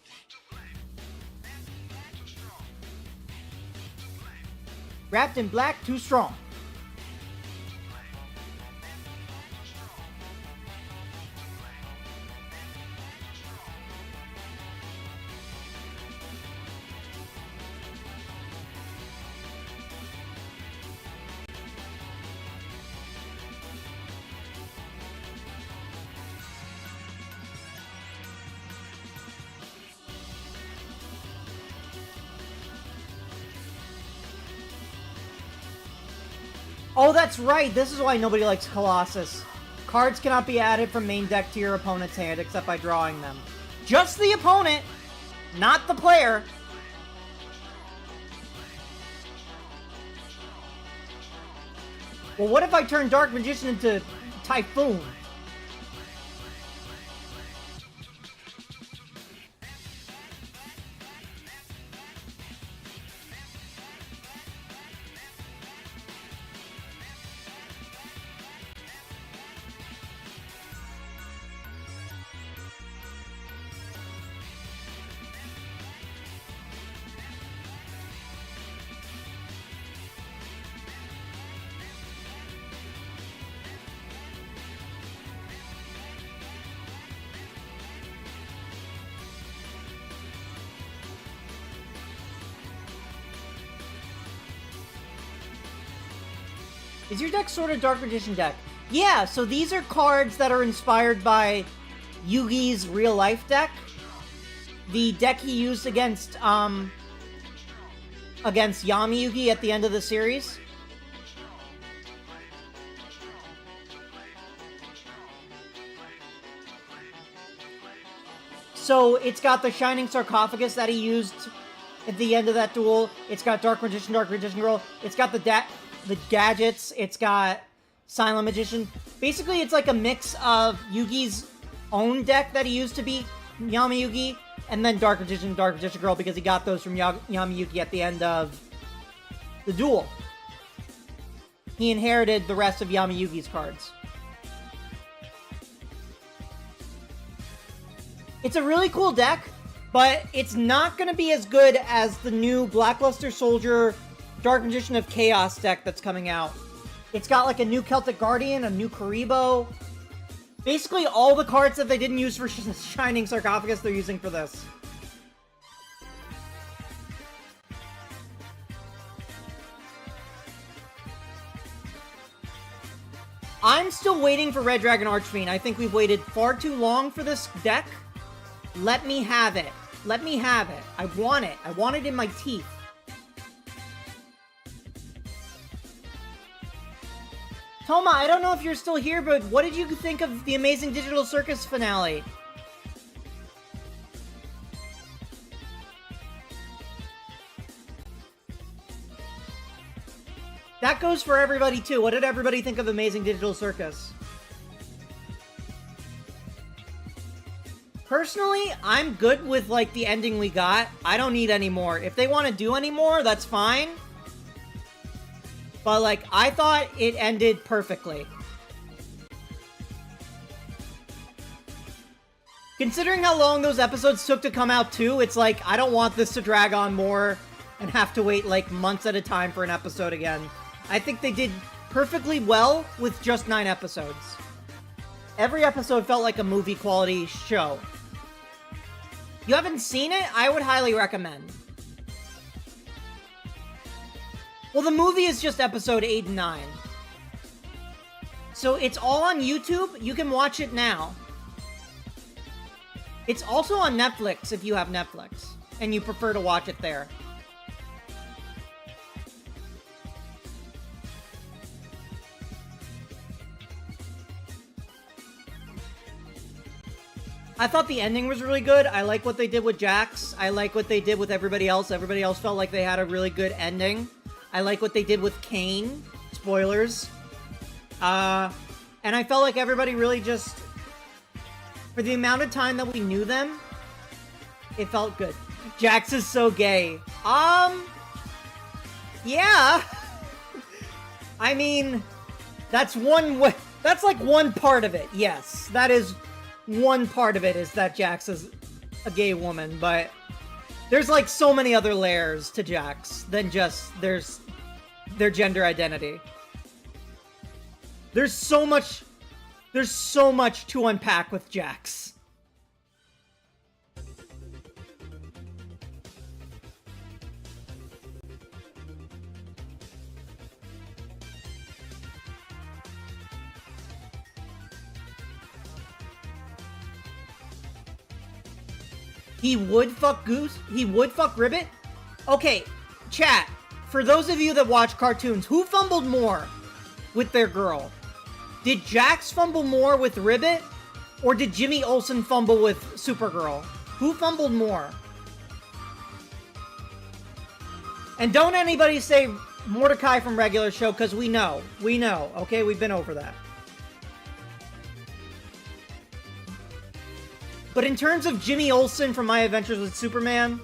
S1: Wrapped in black, too strong. Oh, that's right. This is why nobody likes Colossus. Cards cannot be added from main deck to your opponent's hand except by drawing them. Just the opponent, not the player. Well, what if I turn Dark Magician into Typhoon? Is your deck sort of Dark Magician deck? Yeah, so these are cards that are inspired by Yugi's real-life deck. The deck he used against Yami Yugi at the end of the series. So it's got the Shining Sarcophagus that he used at the end of that duel. It's got Dark Magician Girl. It's got the gadgets. It's got Silent Magician. Basically, it's like a mix of Yugi's own deck that he used to beat Yami Yugi, and then Dark Magician Girl, because he got those from Yami Yugi at the end of the duel. He inherited the rest of Yami Yugi's cards. It's a really cool deck, but it's not going to be as good as the new Blackluster Soldier Dark Magician of Chaos deck that's coming out. It's got like a new Celtic Guardian, a new Karibo. Basically all the cards that they didn't use for Shining Sarcophagus, they're using for this. I'm still waiting for Red Dragon Archfiend. I think we've waited far too long for this deck. Let me have it. Let me have it. I want it. I want it in my teeth. Toma, I don't know if you're still here, but what did you think of the Amazing Digital Circus finale? That goes for everybody, too. What did everybody think of Amazing Digital Circus? Personally, I'm good with, like, the ending we got. I don't need any more. If they want to do any more, that's fine. But, like, I thought it ended perfectly. Considering how long those episodes took to come out, too, it's like, I don't want this to drag on more and have to wait, like, months at a time for an episode again. I think they did perfectly well with just 9 episodes. Every episode felt like a movie-quality show. You haven't seen it? I would highly recommend. Well, the movie is just episode 8 and 9. So it's all on YouTube. You can watch it now. It's also on Netflix if you have Netflix and you prefer to watch it there. I thought the ending was really good. I like what they did with Jax. I like what they did with everybody else. Everybody else felt like they had a really good ending. I like what they did with Kane. Spoilers. And I felt like everybody really just... For the amount of time that we knew them, it felt good. Jax is so gay. Yeah. I mean, that's one way... That's like one part of it, yes. That is... One part of it is that Jax is a gay woman, but there's like so many other layers to Jax than just their gender identity. There's so much to unpack with Jax. He would fuck Goose? He would fuck Ribbit? Okay, chat. For those of you that watch cartoons, who fumbled more with their girl? Did Jax fumble more with Ribbit? Or did Jimmy Olsen fumble with Supergirl? Who fumbled more? And don't anybody say Mordecai from regular show, because we know. We know, okay? We've been over that. But in terms of Jimmy Olsen from My Adventures with Superman,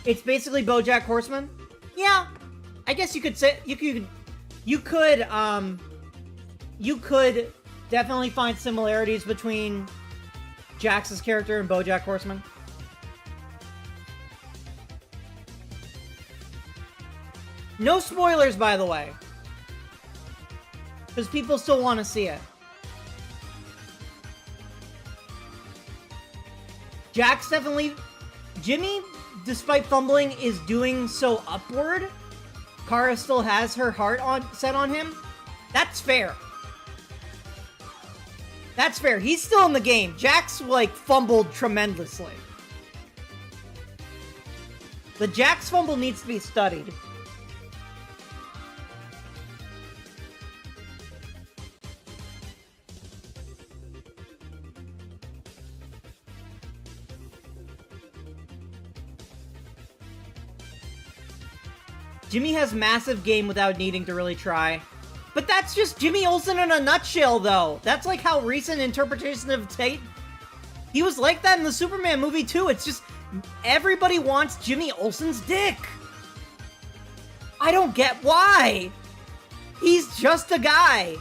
S1: it's basically BoJack Horseman. Yeah, I guess you could say you could definitely find similarities between Jax's character and BoJack Horseman. No spoilers, by the way. Because people still want to see it. Jax Jimmy, despite fumbling, is doing so upward, Kara still has her heart set on him. That's fair. That's fair. He's still in the game. Jax, like, fumbled tremendously. The Jax fumble needs to be studied. Jimmy has massive game without needing to really try. But that's just Jimmy Olsen in a nutshell, though. That's like how recent interpretation of Tate... He was like that in the Superman movie, too. It's just... Everybody wants Jimmy Olsen's dick. I don't get why. He's just a guy.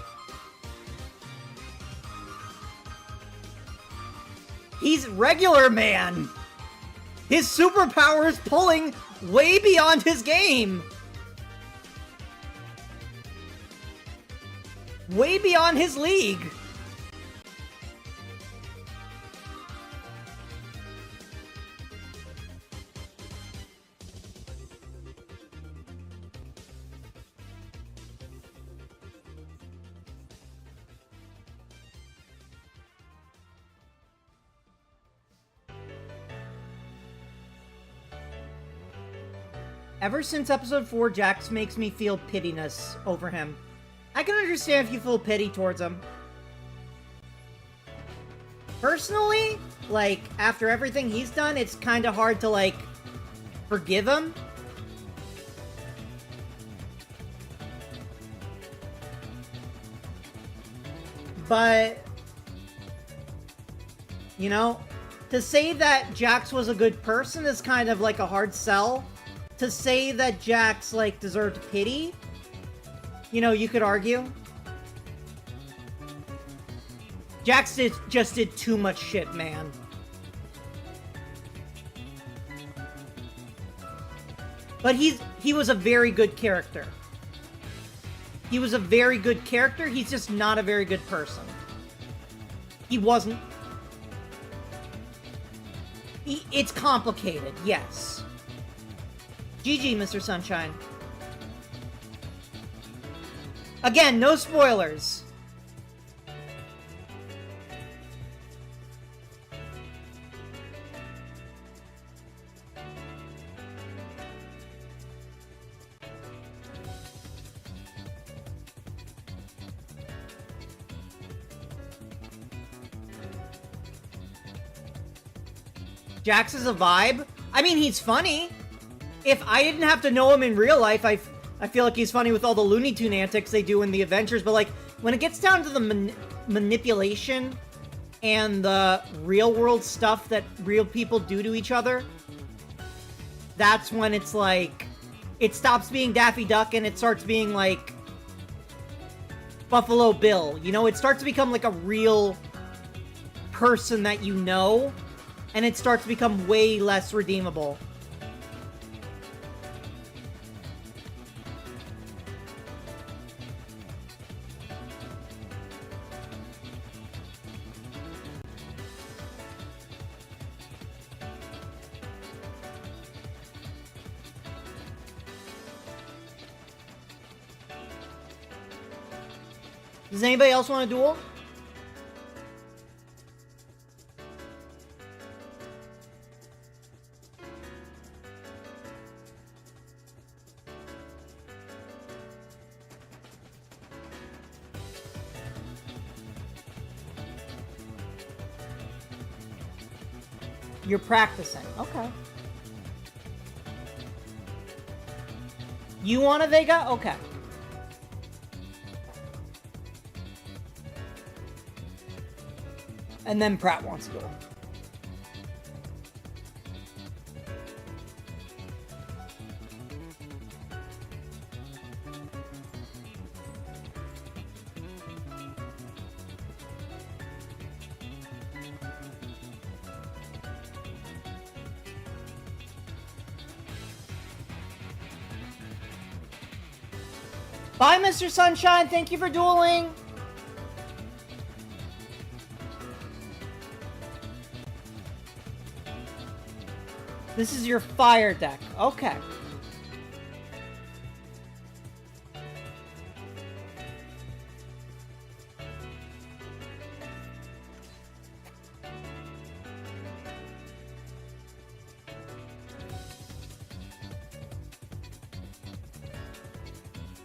S1: He's regular man. His superpower is pulling way beyond his game. Way beyond his league. Ever since episode 4, Jax makes me feel pittiness over him. I can understand if you feel pity towards him. Personally, like, after everything he's done, it's kind of hard to, like, forgive him. But, you know, to say that Jax was a good person is kind of like a hard sell. To say that Jax, like, deserved pity, you know, you could argue. Jax just did too much shit, man. But he was a very good character. He was a very good character, he's just not a very good person. He wasn't... It's complicated, yes. GG, Mr. Sunshine. Again, no spoilers. Jax is a vibe. I mean, he's funny. If I didn't have to know him in real life, I feel like he's funny with all the Looney Tune antics they do in the adventures, but, like, when it gets down to the manipulation and the real-world stuff that real people do to each other, that's when it's, like, it stops being Daffy Duck and it starts being, like, Buffalo Bill. You know, it starts to become, like, a real person that you know, and it starts to become way less redeemable. Does anybody else want a duel? You're practicing. Okay. You want a Vega? Okay. And then Pratt wants to go. Bye, Mr. Sunshine. Thank you for dueling. This is your fire deck. Okay.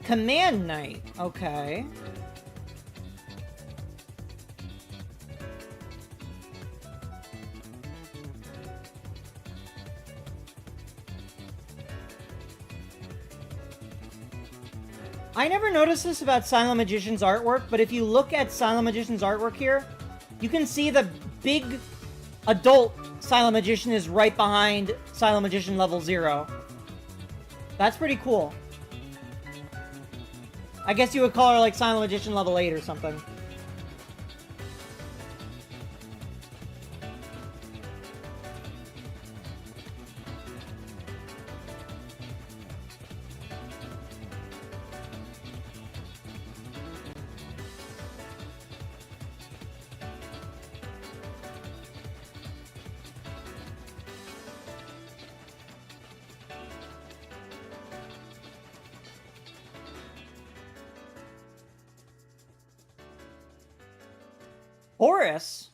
S1: Command Knight. Okay. I never noticed this about Silent Magician's artwork, but if you look at Silent Magician's artwork here, you can see the big adult Silent Magician is right behind Silent Magician level 0. That's pretty cool. I guess you would call her like Silent Magician level 8 or something. Horus?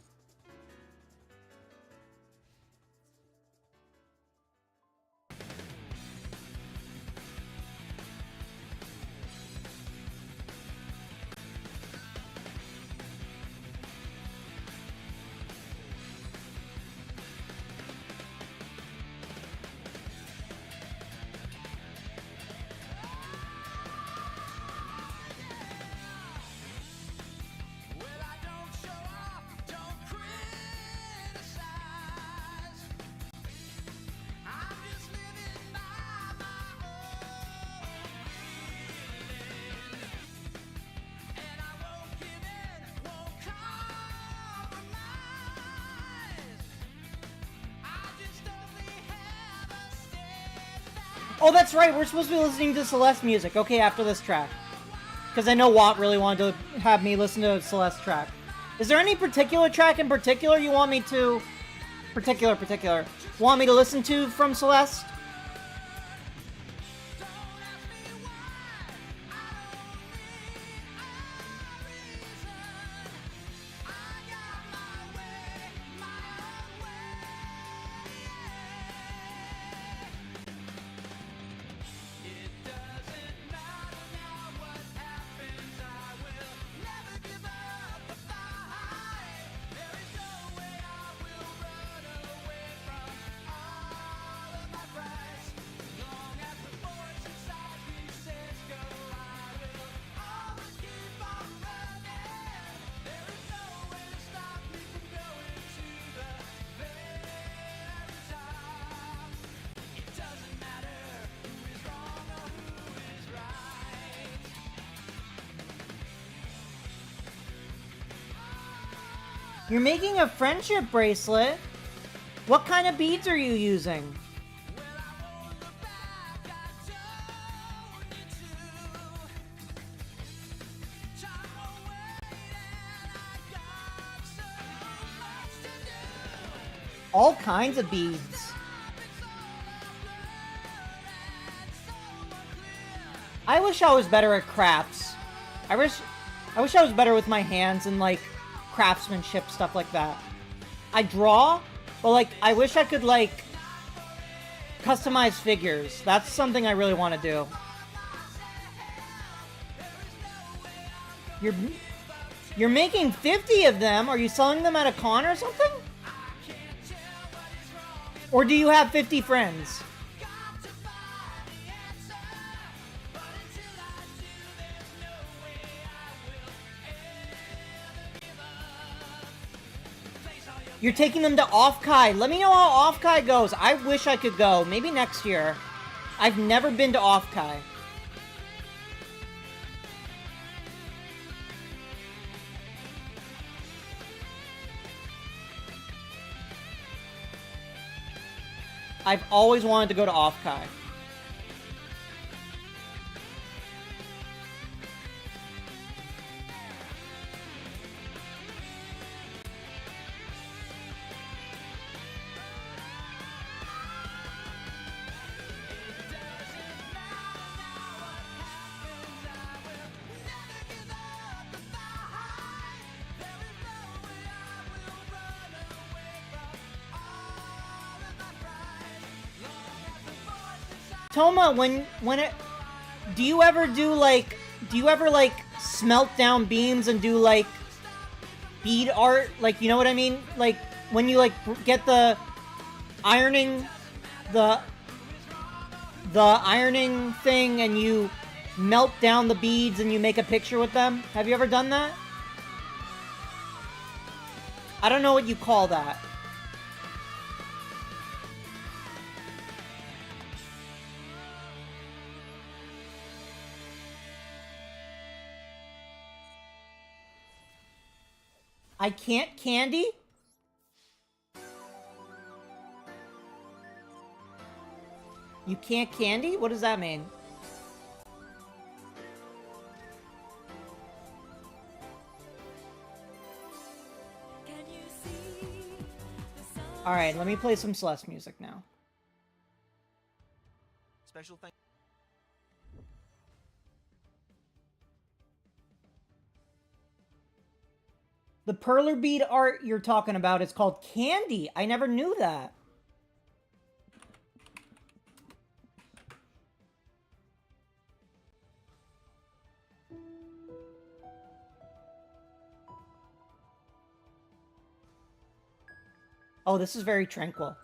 S1: Oh, that's right. We're supposed to be listening to Celeste music. Okay, after this track. Because I know Watt really wanted to have me listen to Celeste track. Is there any particular track in particular you want me to... Want me to listen to from Celeste? You're making a friendship bracelet? What kind of beads are you using? All kinds of beads. I wish I was better at crafts. I wish I was better with my hands and like craftsmanship, stuff like that. I draw, but like I wish I could like customize figures. That's something I really want to do. You're making 50 of them. Are you selling them at a con or something? Or do you have 50 friends? You're taking them to Offkai. Let me know how Offkai goes. I wish I could go. Maybe next year. I've never been to Offkai. I've always wanted to go to Offkai. Toma, when it, do you ever like smelt down beams and do like bead art? Like, you know what I mean? Like when you like get the ironing ironing thing and you melt down the beads and you make a picture with them. Have you ever done that? I don't know what you call that. I can't candy? You can't candy? What does that mean? Alright, let me play some Celeste music now.
S3: Special thanks.
S1: The perler bead art you're talking about is called candy. I never knew that. Oh, this is very tranquil.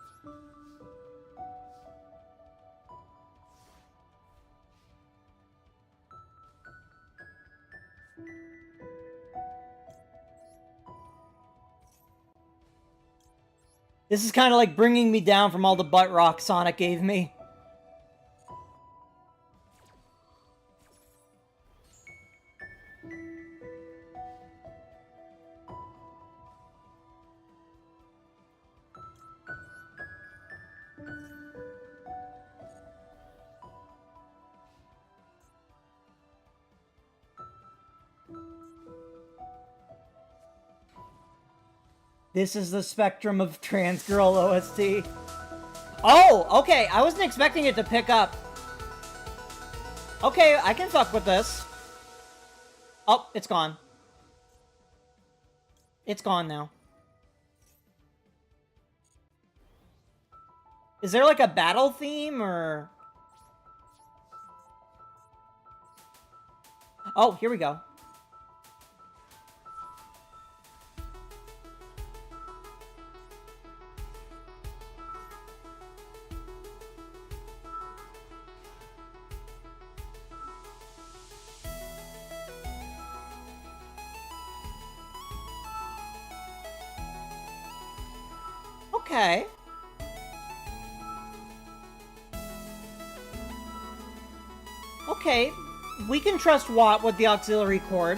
S1: This is kind of like bringing me down from all the butt rock Sonic gave me. This is the spectrum of trans girl OST. Oh, okay. I wasn't expecting it to pick up. Okay, I can fuck with this. Oh, it's gone. It's gone now. Is there like a battle theme or... Oh, here we go. Okay. Okay. We can trust Watt with the auxiliary cord.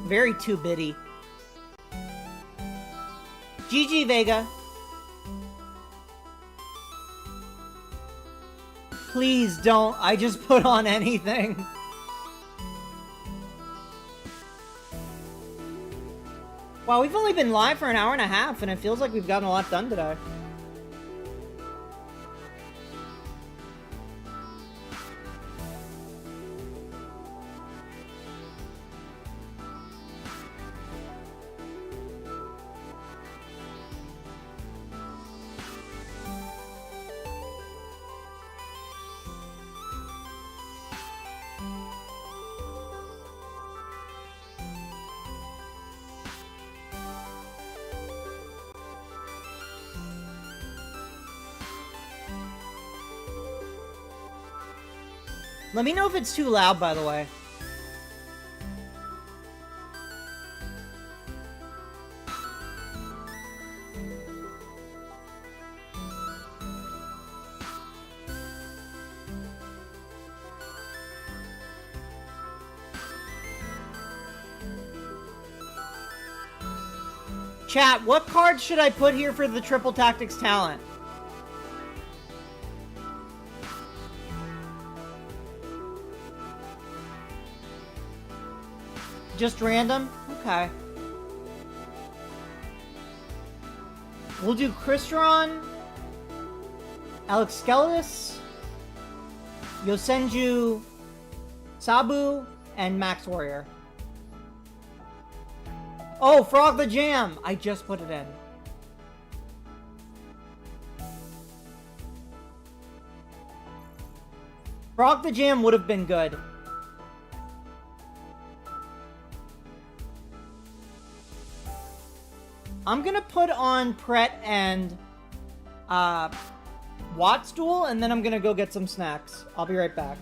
S1: Very 2-bitty. GG, Vega. Please don't. I just put on anything. Wow, we've only been live for an hour and a half, and it feels like we've gotten a lot done today. Let me know if it's too loud, by the way. Chat, what cards should I put here for the Triple Tactics talent? Just random? Okay. We'll do Crystron, Alex Skeletus, Yosenju, Sabu, and Max Warrior. Oh, Frog the Jam! I just put it in. Frog the Jam would have been good. I'm gonna put on Pret and Watt's Duel, and then I'm gonna go get some snacks. I'll be right back.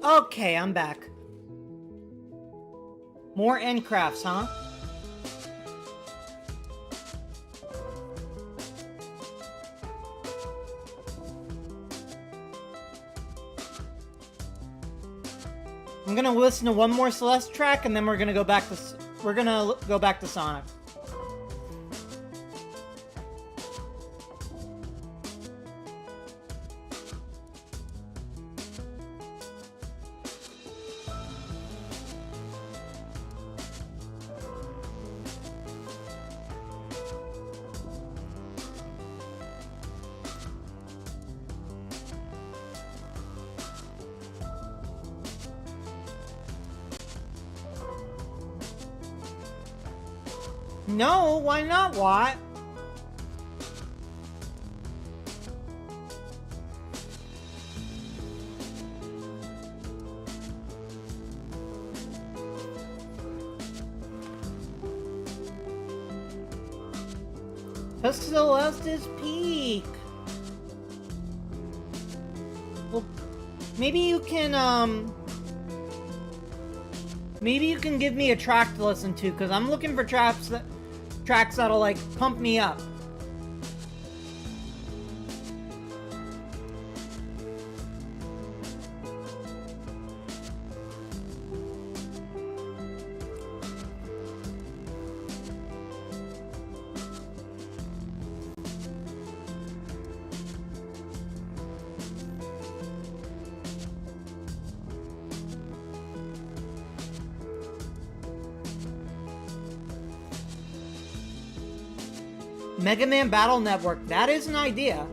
S1: Okay, I'm back. More end crafts, huh? I'm gonna listen to one more Celeste track, and then we're gonna go back to Sonic. No, why not, Watt? To Celeste's Peak. Well, maybe you can, maybe you can give me a track to listen to, because I'm looking for tracks that'll, like, pump me up. Mega Man Battle Network. That is an idea.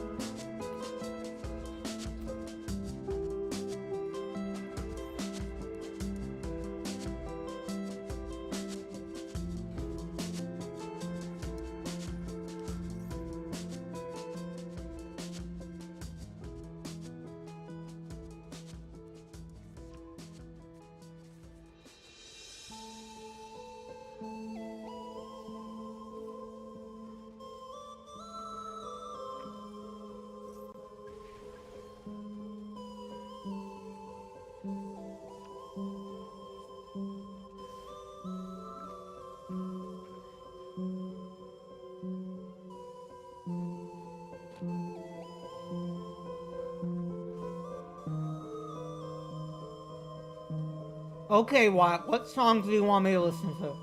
S1: Okay, what songs do you want me to listen to?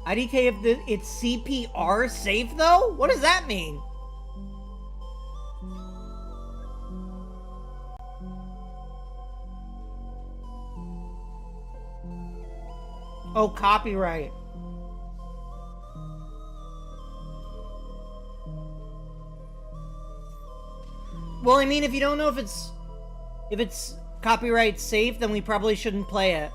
S1: IDK if it's CPR safe though? What does that mean? Oh, copyright. Well, I mean, if you don't know if it's copyright safe, then we probably shouldn't play it.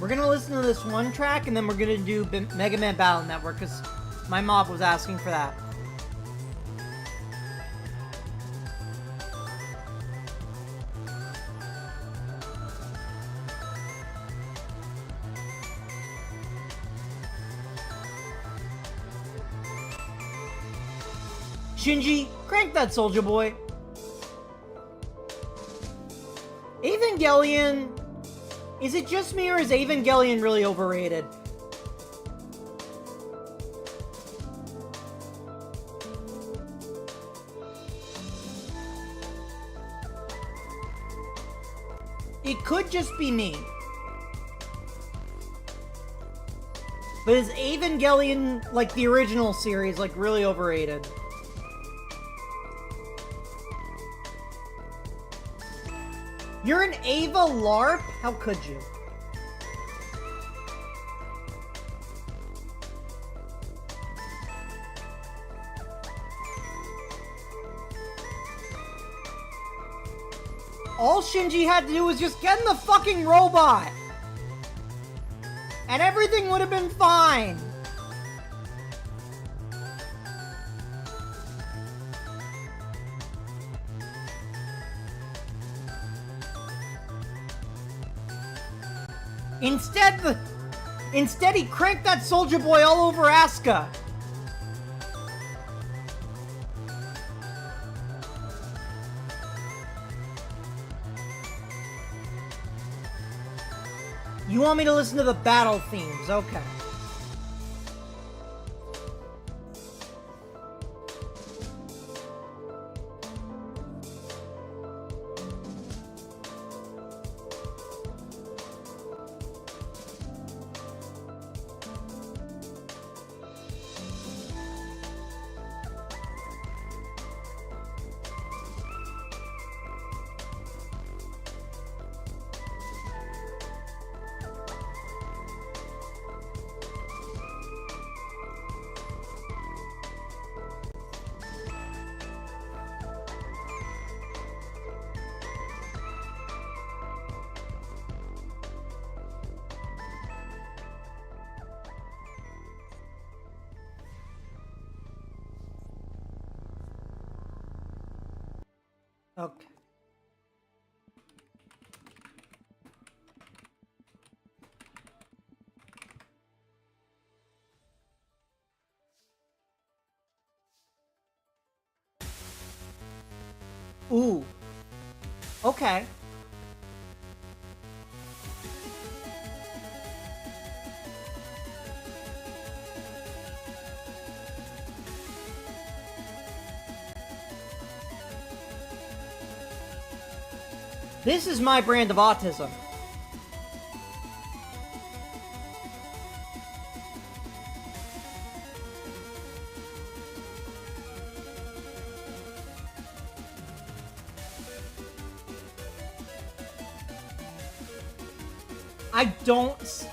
S1: We're gonna listen to this one track, and then we're gonna do Mega Man Battle Network, because my mob was asking for that. Shinji, crank that Soldier Boy. Evangelion... Is it just me, or is Evangelion really overrated? It could just be me. But is Evangelion, like the original series, like really overrated? You're an Ava LARP? How could you? All Shinji had to do was just get in the fucking robot! And everything would have been fine! Instead he cranked that Soldier Boy all over Asuka. You want me to listen to the battle themes? Okay. Okay. Ooh. Okay. This is my brand of autism.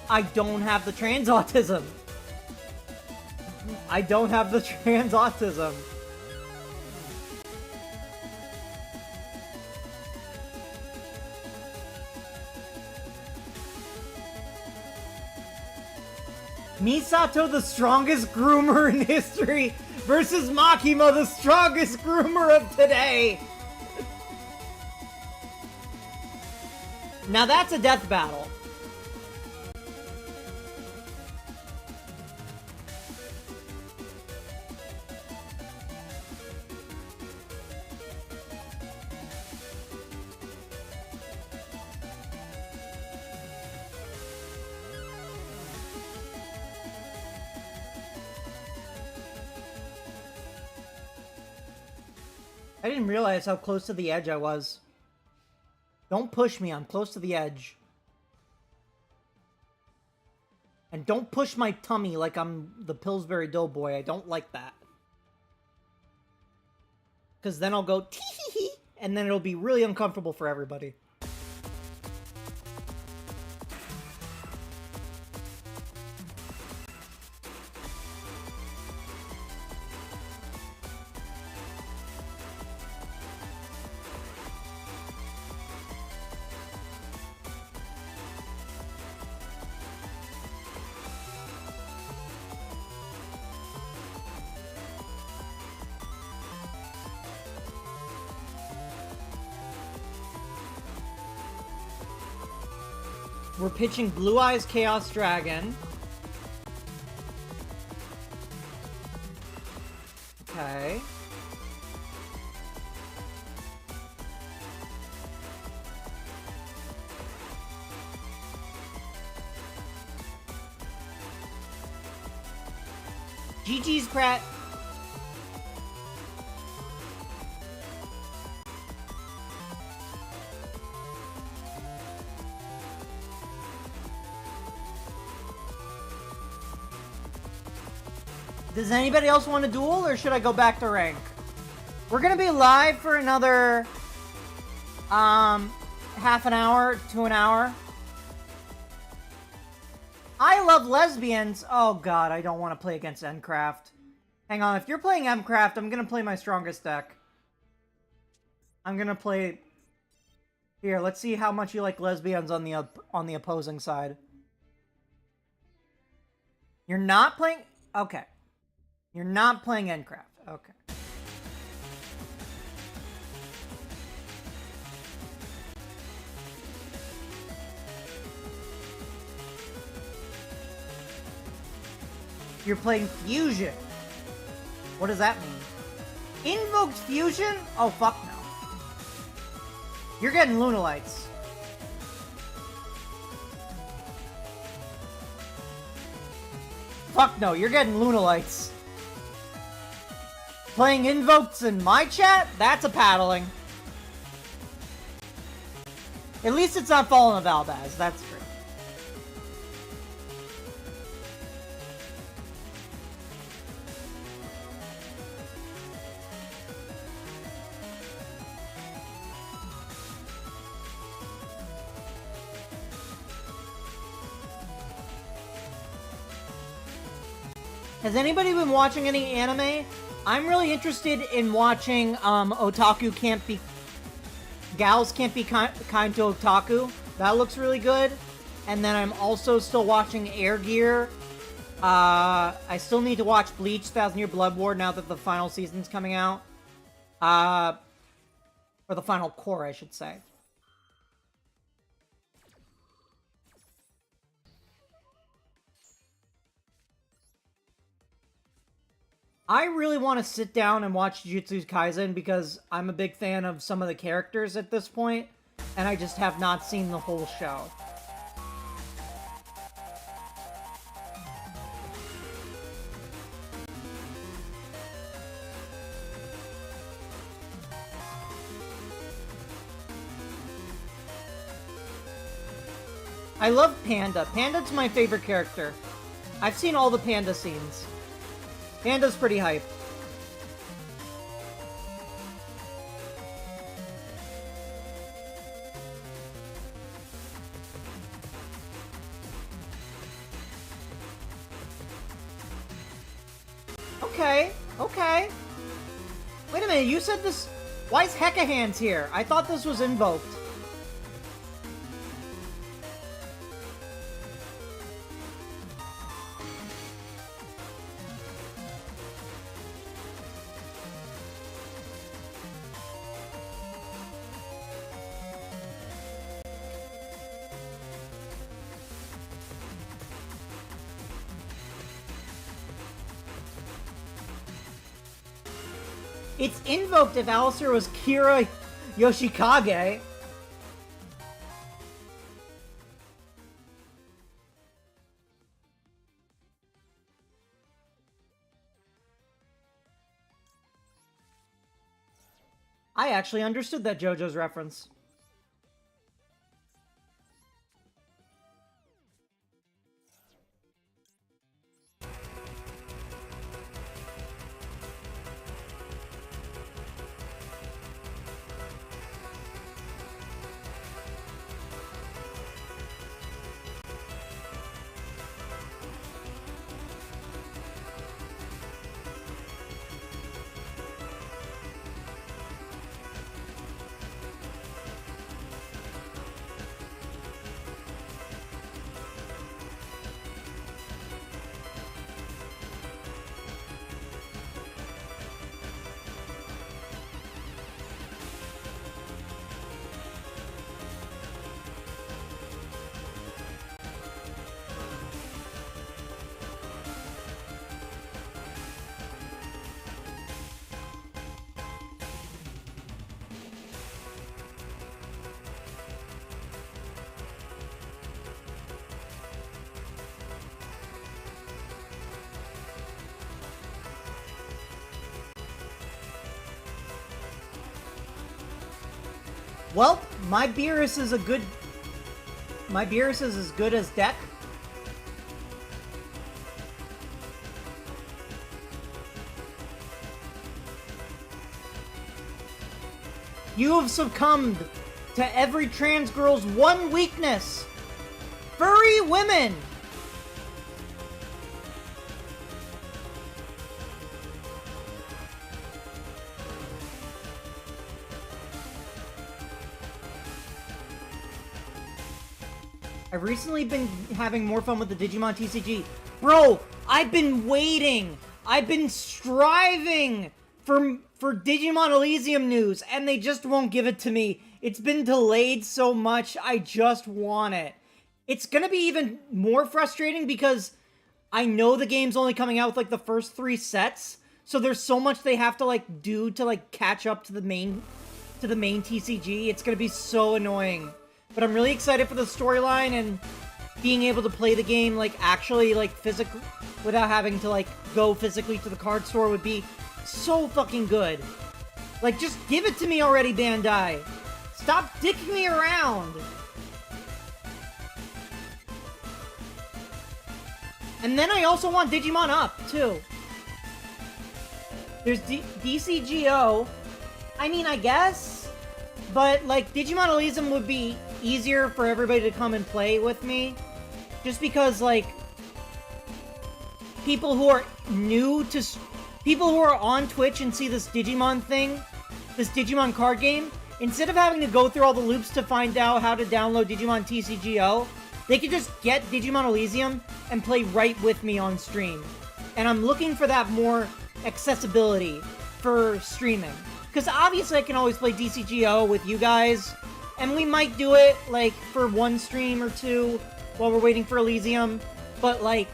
S1: I don't have the trans autism. I don't have the trans autism. Misato, the strongest groomer in history, versus Makima, the strongest groomer of today. Now that's a death battle. I didn't realize how close to the edge I was. Don't push me, I'm close to the edge. And don't push my tummy like I'm the Pillsbury Doughboy. I don't like that. Because then I'll go tee-hee-hee, and then it'll be really uncomfortable for everybody. We're pitching Blue Eyes Chaos Dragon. Okay. GG's, Pratt. Does anybody else want to duel, or should I go back to rank? We're gonna be live for another, half an hour to an hour. I love lesbians. Oh god, I don't want to play against Endcraft. Hang on, if you're playing Mcraft, I'm gonna play my strongest deck. I'm gonna play... Here, let's see how much you like lesbians on the opposing side. You're not playing... Okay. You're not playing Endcraft. Okay. You're playing Fusion. What does that mean? Invoked Fusion? Oh, fuck no. You're getting Lunalights. Fuck no, you're getting Lunalights. Playing Invokes in my chat? That's a paddling. At least it's not Fallen of Albaz, that's true. Has anybody been watching any anime? I'm really interested in watching Otaku Can't Be... Gals Can't Be kind to Otaku. That looks really good. And then I'm also still watching Air Gear. I still need to watch Bleach 1000 Year Blood War now that the final season's coming out. Or the final core, I should say. I really want to sit down and watch Jujutsu Kaisen because I'm a big fan of some of the characters at this point, and I just have not seen the whole show. I love Panda. Panda's my favorite character. I've seen all the Panda scenes. Panda's pretty hype. Okay, okay. Wait a minute, you said this... Why is Hecka Hands here? I thought this was invoked. It's invoked if Alistair was Kira Yoshikage. I actually understood that JoJo's reference. Well, my Beerus is as good as Deck. You have succumbed to every trans girl's one weakness. Furry women! I've recently been having more fun with the Digimon TCG. Bro, I've been waiting. I've been striving for Digimon Elysium news, and they just won't give it to me. It's been delayed so much, I just want it. It's gonna be even more frustrating because I know the game's only coming out with, like, the first 3 sets, so there's so much they have to, like, do to, like, catch up to the main TCG. It's gonna be so annoying. But I'm really excited for the storyline and being able to play the game, like, actually, like, physically, without having to, like, go physically to the card store would be so fucking good. Like, just give it to me already, Bandai. Stop dicking me around. And then I also want Digimon Up, too. There's DCGO. I mean, I guess. But, like, Digimon Elysium would be easier for everybody to come and play with me. Just because, like, people who are new to... People who are on Twitch and see this Digimon thing, this Digimon card game, instead of having to go through all the loops to find out how to download Digimon TCGO, they could just get Digimon Elysium and play right with me on stream. And I'm looking for that more accessibility for streaming. Because obviously I can always play DCGO with you guys, and we might do it, like, for one stream or two while we're waiting for Elysium, but, like,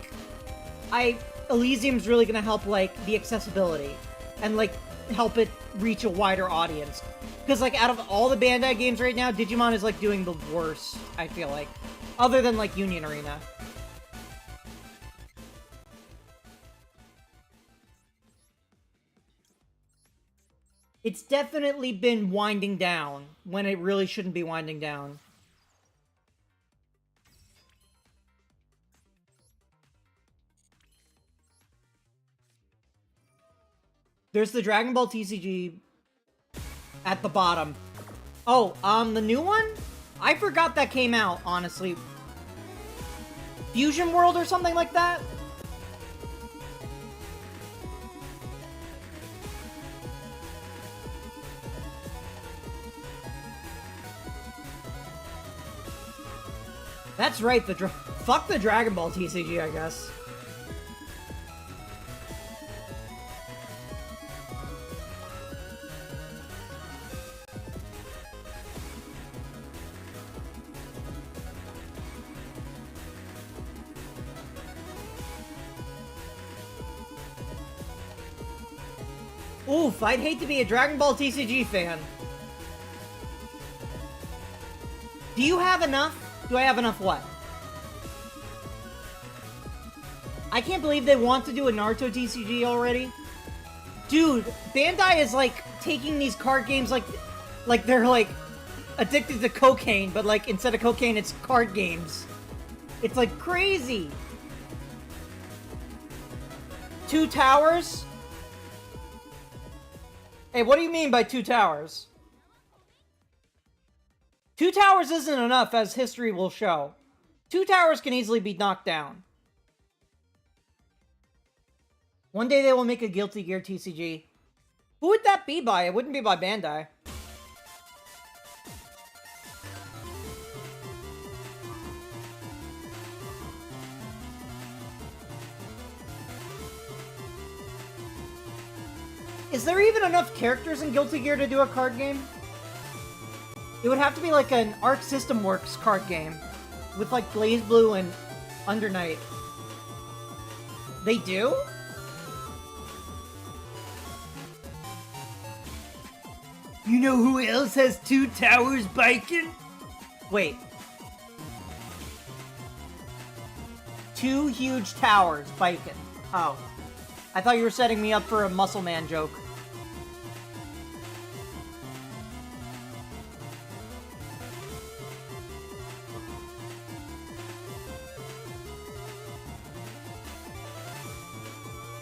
S1: Elysium's really gonna help, like, the accessibility, and, like, help it reach a wider audience. Because, like, out of all the Bandai games right now, Digimon is, like, doing the worst, I feel like. Other than, like, Union Arena. It's definitely been winding down when it really shouldn't be winding down. There's the Dragon Ball TCG at the bottom. Oh, the new one? I forgot that came out, honestly. Fusion World or something like that? That's right, fuck the Dragon Ball TCG, I guess. Oof, I'd hate to be a Dragon Ball TCG fan. Do you have enough? Do I have enough what? I can't believe they want to do a Naruto TCG already. Dude, Bandai is, like, taking these card games like they're, like, addicted to cocaine, but, like, instead of cocaine, it's card games. It's, like, crazy. 2 towers? Hey, what do you mean by 2 towers? 2 towers isn't enough, as history will show. 2 towers can easily be knocked down. One day they will make a Guilty Gear TCG. Who would that be by? It wouldn't be by Bandai. Is there even enough characters in Guilty Gear to do a card game? It would have to be like an Arc System Works card game. With like BlazBlue and Undernight. They do? You know who else has 2 towers biking? Wait. 2 huge towers biking. Oh. I thought you were setting me up for a Muscle Man joke.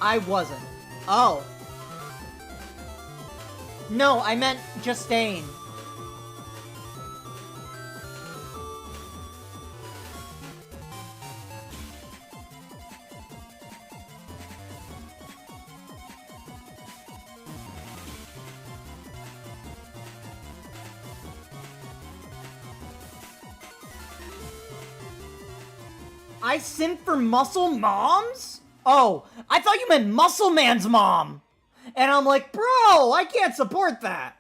S1: I wasn't. Oh. No, I meant Justine. I simp for Muscle Moms? Oh, I thought you meant Muscle Man's mom. And I'm like, bro, I can't support that.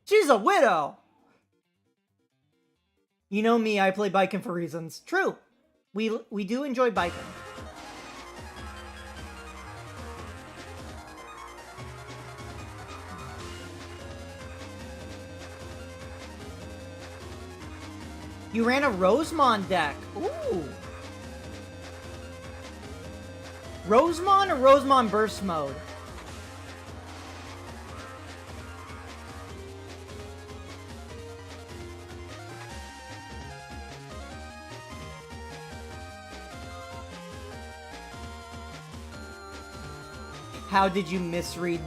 S1: She's a widow. You know me, I play biking for reasons. True. We do enjoy biking. You ran a Rosemon deck. Ooh. Rosemon or Rosemon Burst Mode? How did you misread?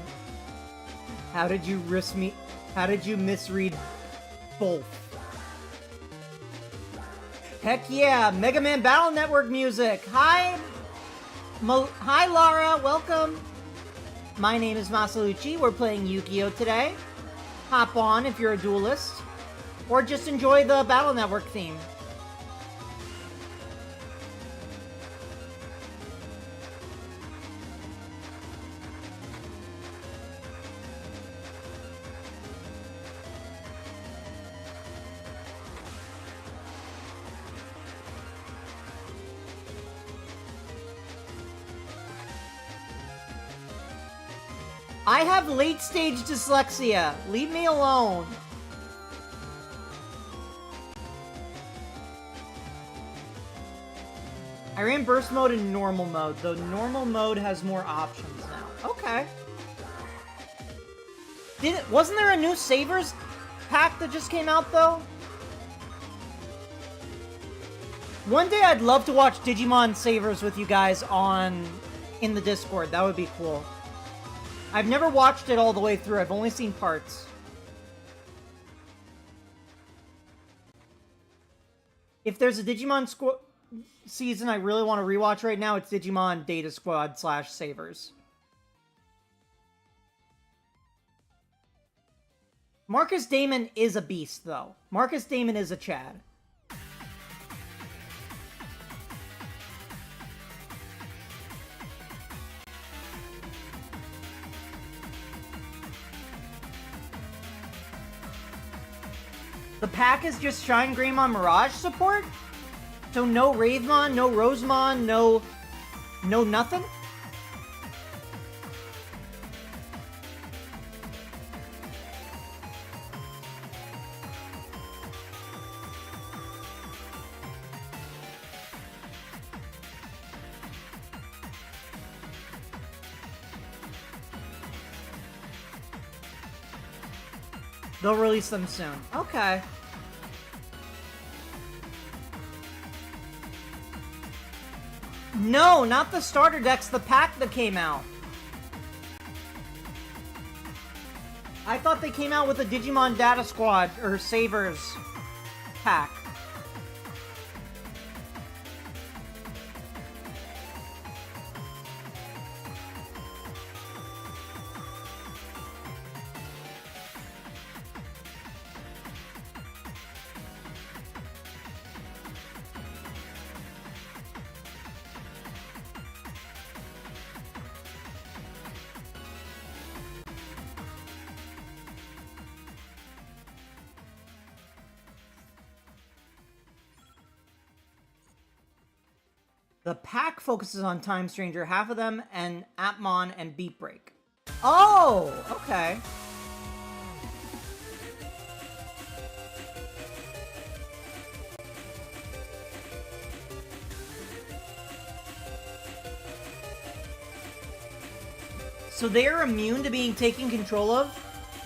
S1: How did you misread both? Heck yeah, Mega Man Battle Network music. Hi, Lara, welcome. My name is Masalucci. We're playing Yu-Gi-Oh! Today. Hop on if you're a duelist. Or just enjoy the Battle Network theme. I have late-stage dyslexia. Leave me alone. I ran burst mode and normal mode, though normal mode has more options now. Okay. Wasn't there a new Savers pack that just came out, though? One day I'd love to watch Digimon Savers with you guys in the Discord. That would be cool. I've never watched it all the way through. I've only seen parts. If there's a Digimon season I really want to rewatch right now, it's Digimon Data Squad / Savers. Marcus Damon is a beast, though. Marcus Damon is a Chad. The pack is just Shine Greymon Mirage support? So no Ravemon, no Rosemon, no nothing? They'll release them soon. Okay. No, not the starter decks, the pack that came out. I thought they came out with a Digimon Data Squad, or Savers pack. The pack focuses on Time Stranger, half of them, and Atmon and Beat Break. Oh, okay. So they're immune to being taken control of?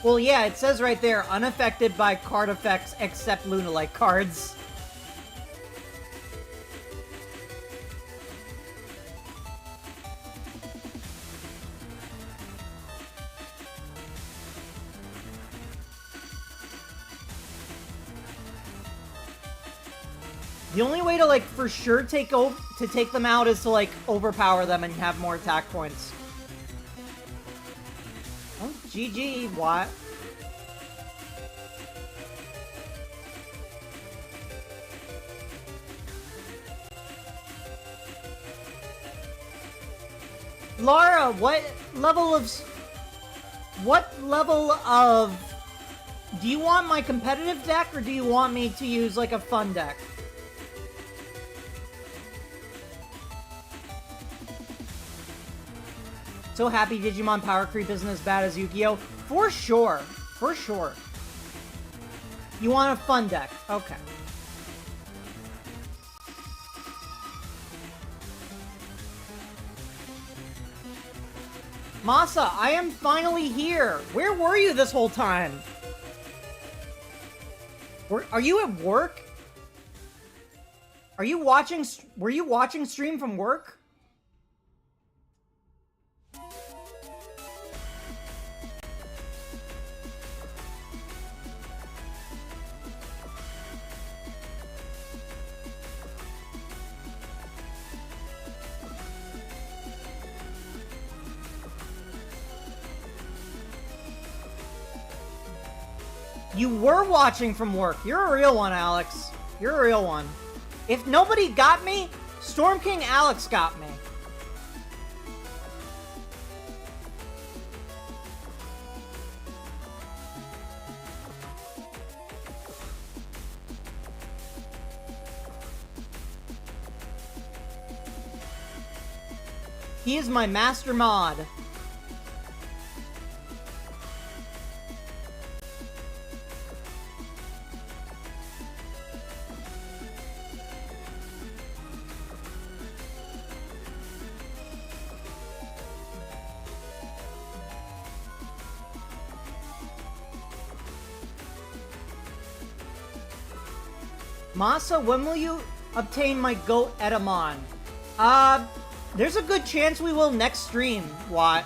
S1: Well, yeah, it says right there, unaffected by card effects except Lunalike cards. The only way to, like, for sure take them out is to, like, overpower them and have more attack points. Oh, GG, what? Lara, what level of... Do you want my competitive deck, or do you want me to use, like, a fun deck? So happy Digimon power creep isn't as bad as Yu-Gi-Oh! For sure. For sure. You want a fun deck. Okay. Masa, I am finally here. Where were you this whole time? Are you at work? Were you watching stream from work? You were watching from work. You're a real one, Alex. You're a real one. If nobody got me, Storm King Alex got me. He is my master mod. Masa, when will you obtain my goat Edamon? There's a good chance we will next stream, Watt.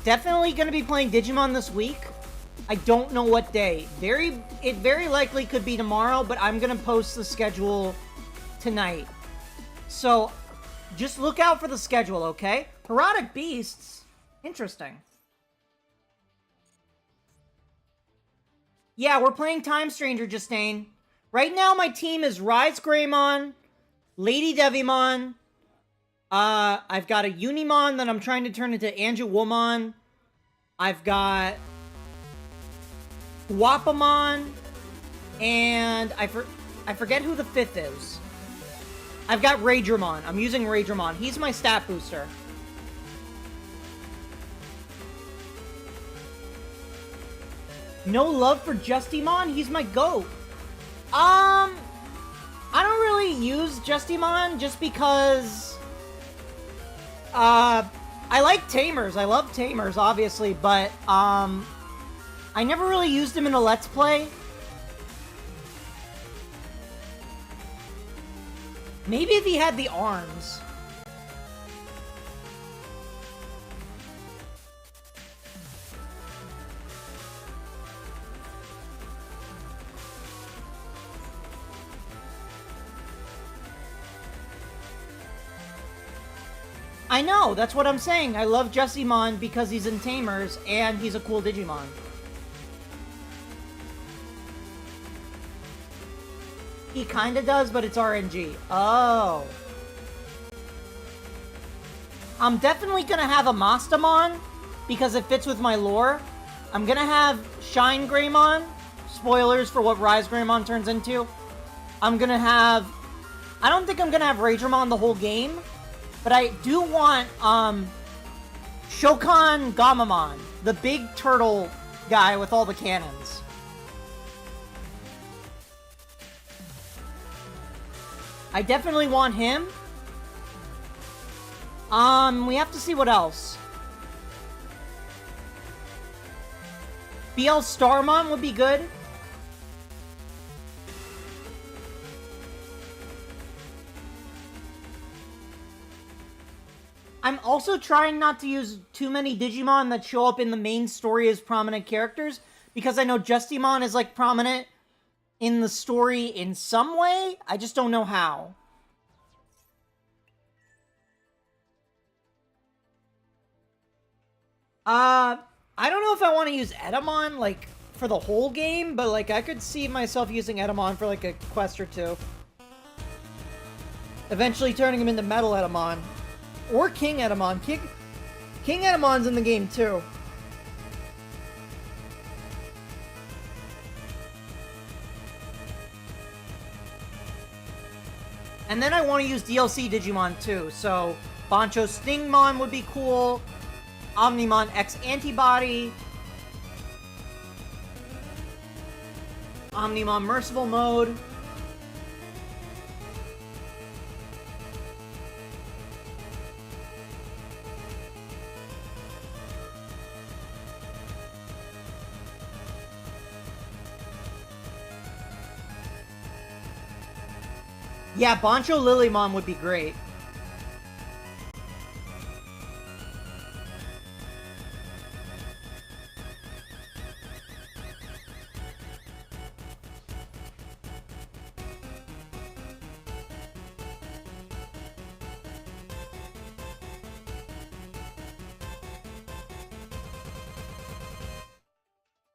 S1: Definitely gonna be playing Digimon this week. I don't know what day. It very likely could be tomorrow, but I'm gonna post the schedule tonight. So, just look out for the schedule, okay? Parodic Beasts? Interesting. Yeah, we're playing Time Stranger, Justine. Right now, my team is Rise Greymon, Lady Devimon, I've got a Unimon that I'm trying to turn into Anjouwomon. I've got Guapamon, and I forget who the fifth is. I've got Raydramon. I'm using Raydramon. He's my stat booster. No love for Justimon? He's my GOAT. I don't really use Justimon just because... I like Tamers. I love Tamers, obviously, but, I never really used him in a Let's Play. Maybe if he had the arms. I know, that's what I'm saying. I love Justimon because he's in Tamers, and he's a cool Digimon. He kinda does, but it's RNG. Oh. I'm definitely gonna have a Mastamon, because it fits with my lore. I'm gonna have Shine Greymon. Spoilers for what Rise Greymon turns into. I'm gonna have... I don't think I'm gonna have Raydramon the whole game, but I do want, Shokan Gamamon, the big turtle guy with all the cannons. I definitely want him. We have to see what else. BL Starmon would be good. I'm also trying not to use too many Digimon that show up in the main story as prominent characters, because I know Justimon is, like, prominent in the story in some way. I just don't know how. I don't know if I want to use Edamon, like, for the whole game, but, like, I could see myself using Edamon for, like, a quest or two. Eventually turning him into Metal Edamon. Or King Edamon. King Edamon's in the game, too. And then I want to use DLC Digimon, too. So, Bancho Stingmon would be cool. Omnimon X Antibody. Omnimon Merciful Mode. Yeah, Bancho Lilymon would be great.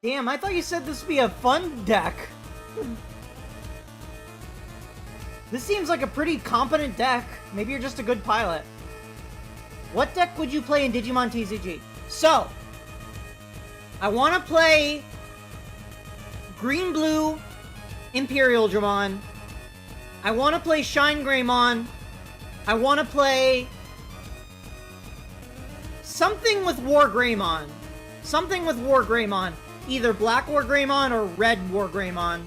S1: Damn, I thought you said this would be a fun deck. This seems like a pretty competent deck. Maybe you're just a good pilot. What deck would you play in Digimon TCG? So, I want to play Green-Blue Imperial Dramon. I want to play Shine Greymon. I want to play something with War Greymon. Something with War Greymon. Either Black War Greymon or Red War Greymon.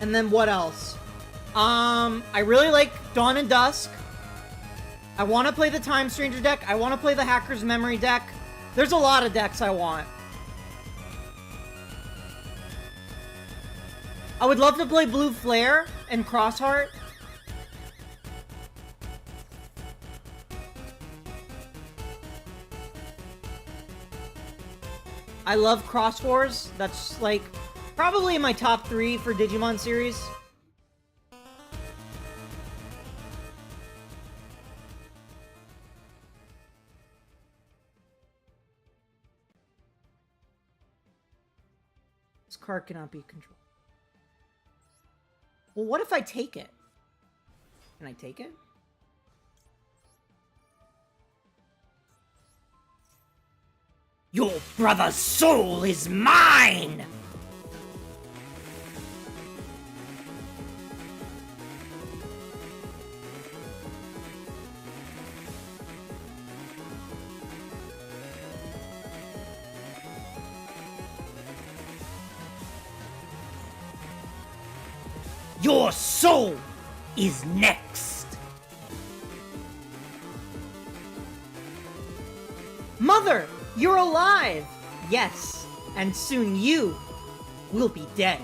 S1: And then what else? I really like Dawn and Dusk. I want to play the Time Stranger deck. I want to play the Hacker's Memory deck. There's a lot of decks I want. I would love to play Blue Flare and Crossheart. I love Cross Wars. That's like probably in my top 3 for Digimon series. This card cannot be controlled. Well, what if I take it? Can I take it? Your brother's soul is mine! Your soul is next! Mother! You're alive! Yes, and soon you will be dead.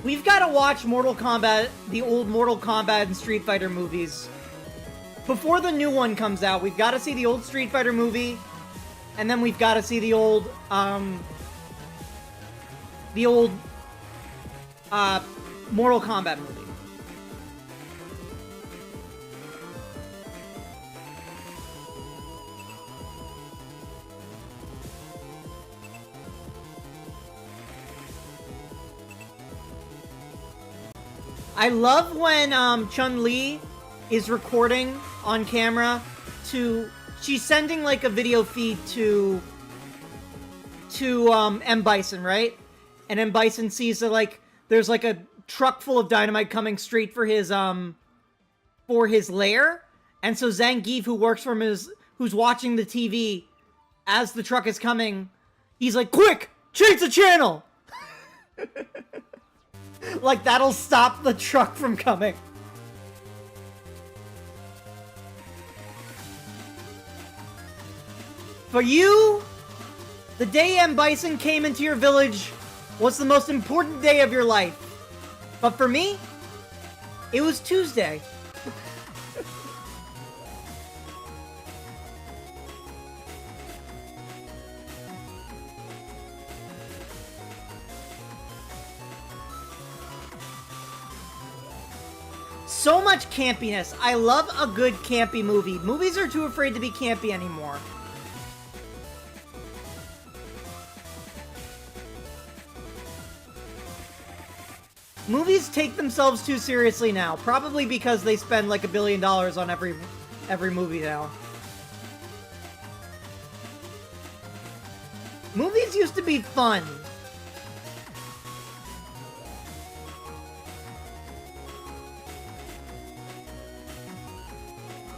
S1: We've got to watch Mortal Kombat, the old Mortal Kombat and Street Fighter movies. Before the new one comes out, we've got to see the old Street Fighter movie, and then we've got to see the old Mortal Kombat movie. I love when Chun-Li is recording on camera she's sending like a video feed to M. Bison, right? And M. Bison sees that like there's like a truck full of dynamite coming straight for his lair. And so Zangief, who's watching the TV as the truck is coming, he's like, quick, change the channel! Like that'll stop the truck from coming. For you, the day M. Bison came into your village was the most important day of your life. But for me, it was Tuesday. So much campiness. I love a good campy movie. Movies are too afraid to be campy anymore. Movies take themselves too seriously now, probably because they spend like $1 billion on every movie now. Movies used to be fun.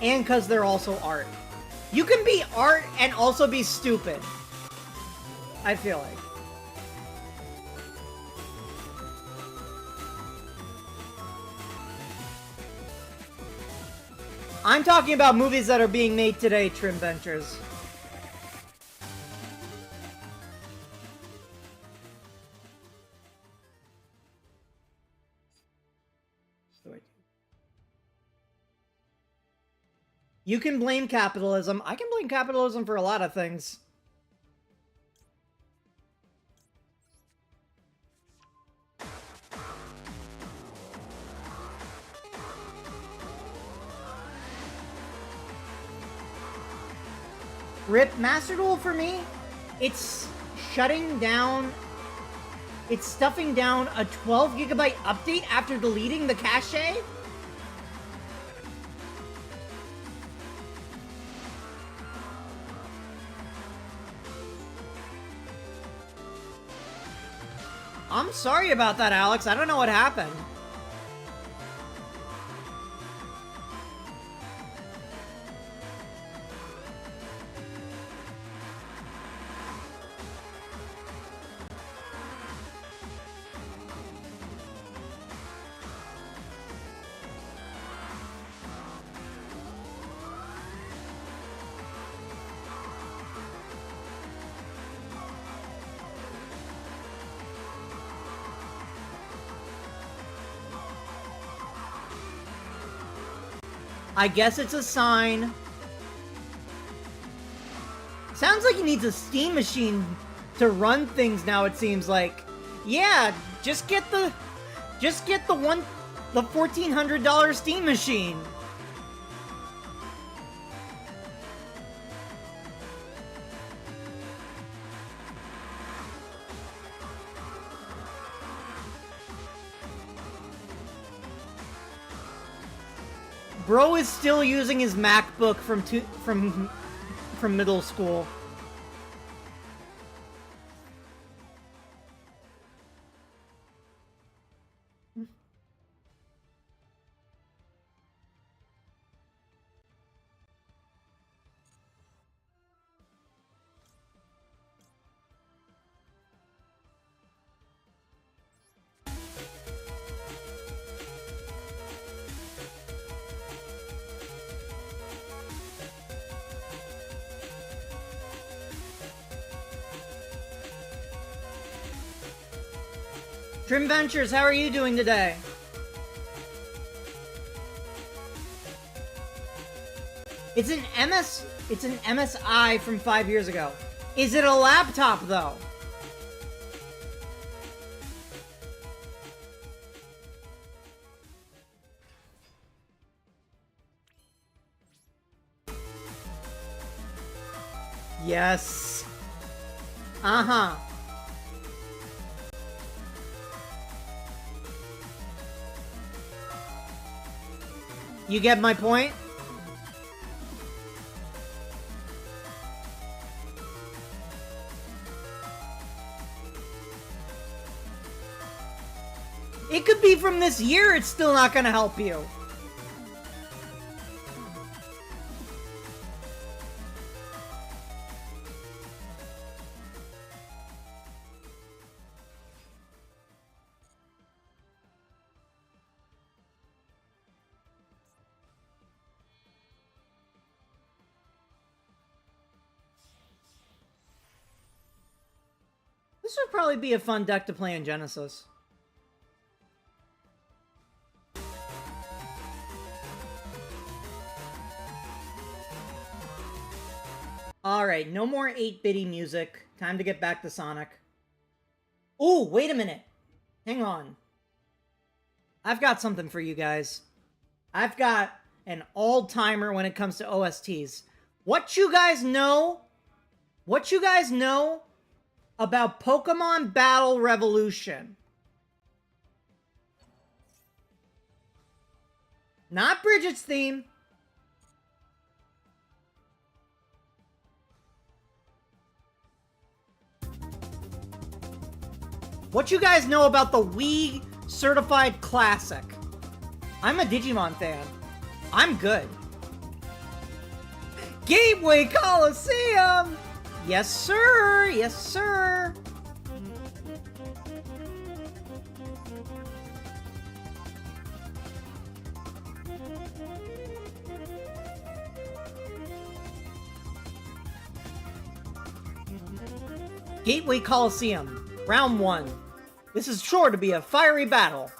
S1: And because they're also art. You can be art and also be stupid. I feel like. I'm talking about movies that are being made today, Trim Ventures. You can blame capitalism. I can blame capitalism for a lot of things. RIP Master Duel for me, it's shutting down, it's stuffing down a 12 gigabyte update after deleting the cache. I'm sorry about that, Alex. I don't know what happened. I guess it's a sign. Sounds like he needs a steam machine to run things now, it seems like. Yeah, just get the $1,400 steam machine. Bro is still using his MacBook from middle school. Trim Ventures, how are you doing today? It's an MSI from 5 years ago. Is it a laptop though? Yes. Uh-huh. You get my point? It could be from this year, it's still not gonna help you. This would probably be a fun deck to play in Genesis. Alright, no more 8-bitty music. Time to get back to Sonic. Ooh, wait a minute. Hang on. I've got something for you guys. I've got an all-timer when it comes to OSTs. What you guys know about Pokemon Battle Revolution? Not Bridget's theme. What you guys know about the Wii Certified Classic? I'm a Digimon fan. I'm good. Gateway Coliseum! Yes, sir! Yes, sir! Gateway Coliseum, round 1. This is sure to be a fiery battle.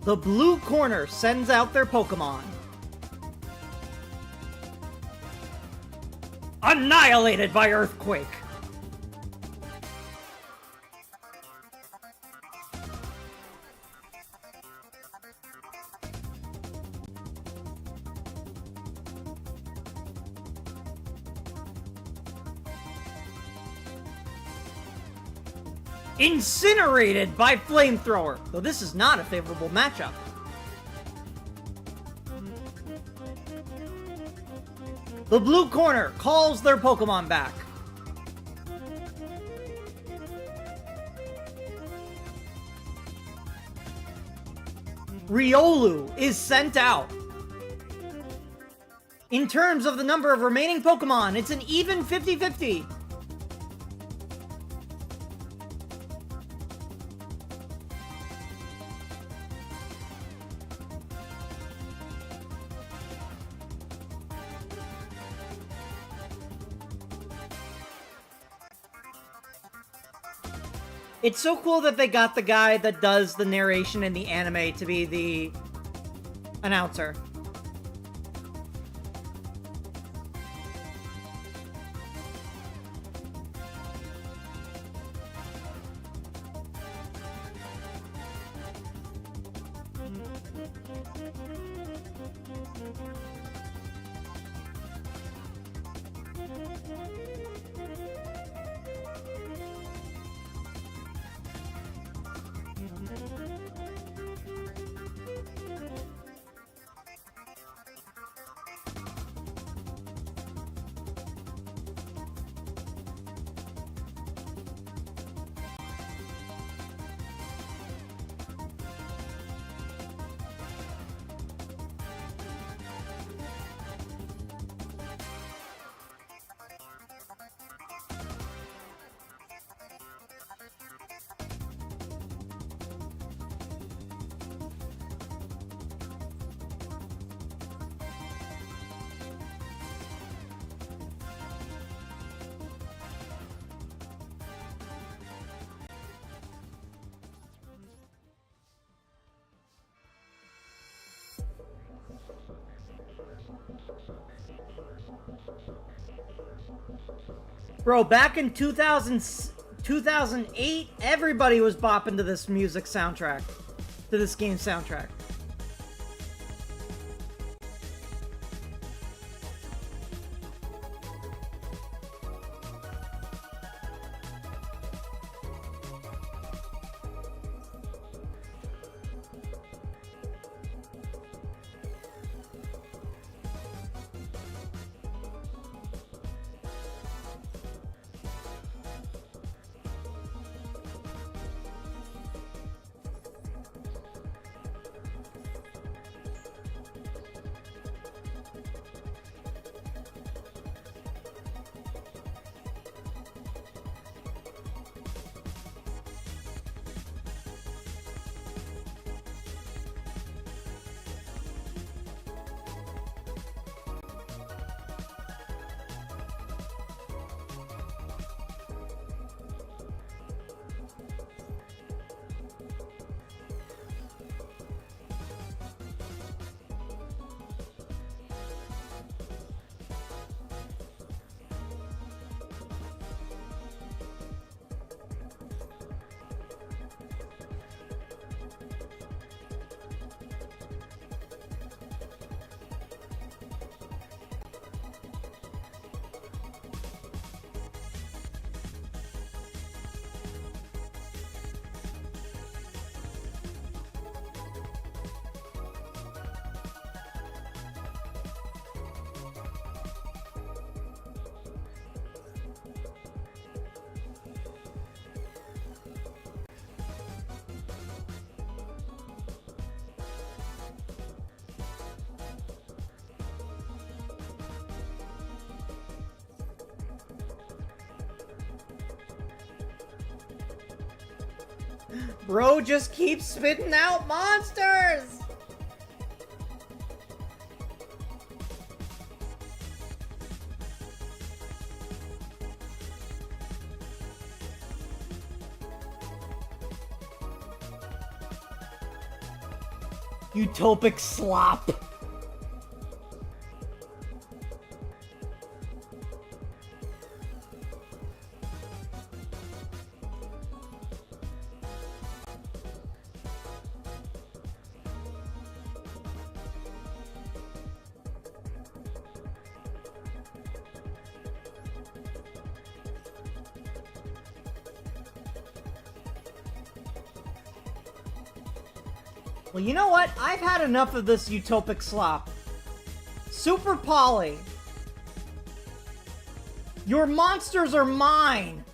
S1: The blue corner sends out their Pokemon. Annihilated by Earthquake. Incinerated by Flamethrower, though this is not a favorable matchup. The blue corner calls their Pokemon back. Riolu is sent out. In terms of the number of remaining Pokemon, it's an even 50-50. It's so cool that they got the guy that does the narration in the anime to be the announcer. Bro, back in 2008, everybody was bopping to this music soundtrack. To this game soundtrack. Bro just keeps spitting out monsters! Utopic slop. Well, you know what? I've had enough of this utopic slop. Super Polly. Your monsters are mine.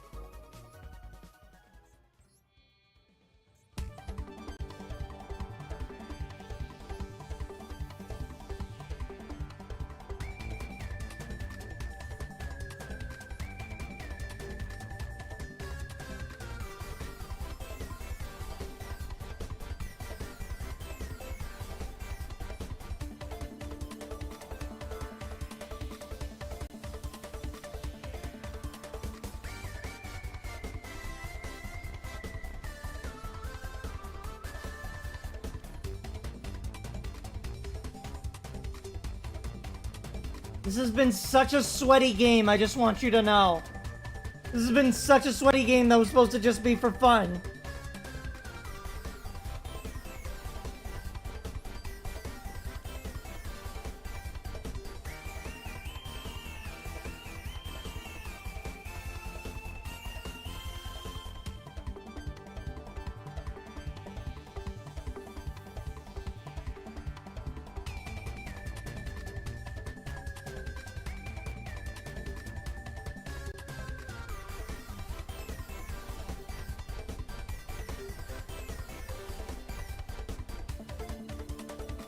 S1: This has been such a sweaty game, I just want you to know. This has been such a sweaty game that was supposed to just be for fun.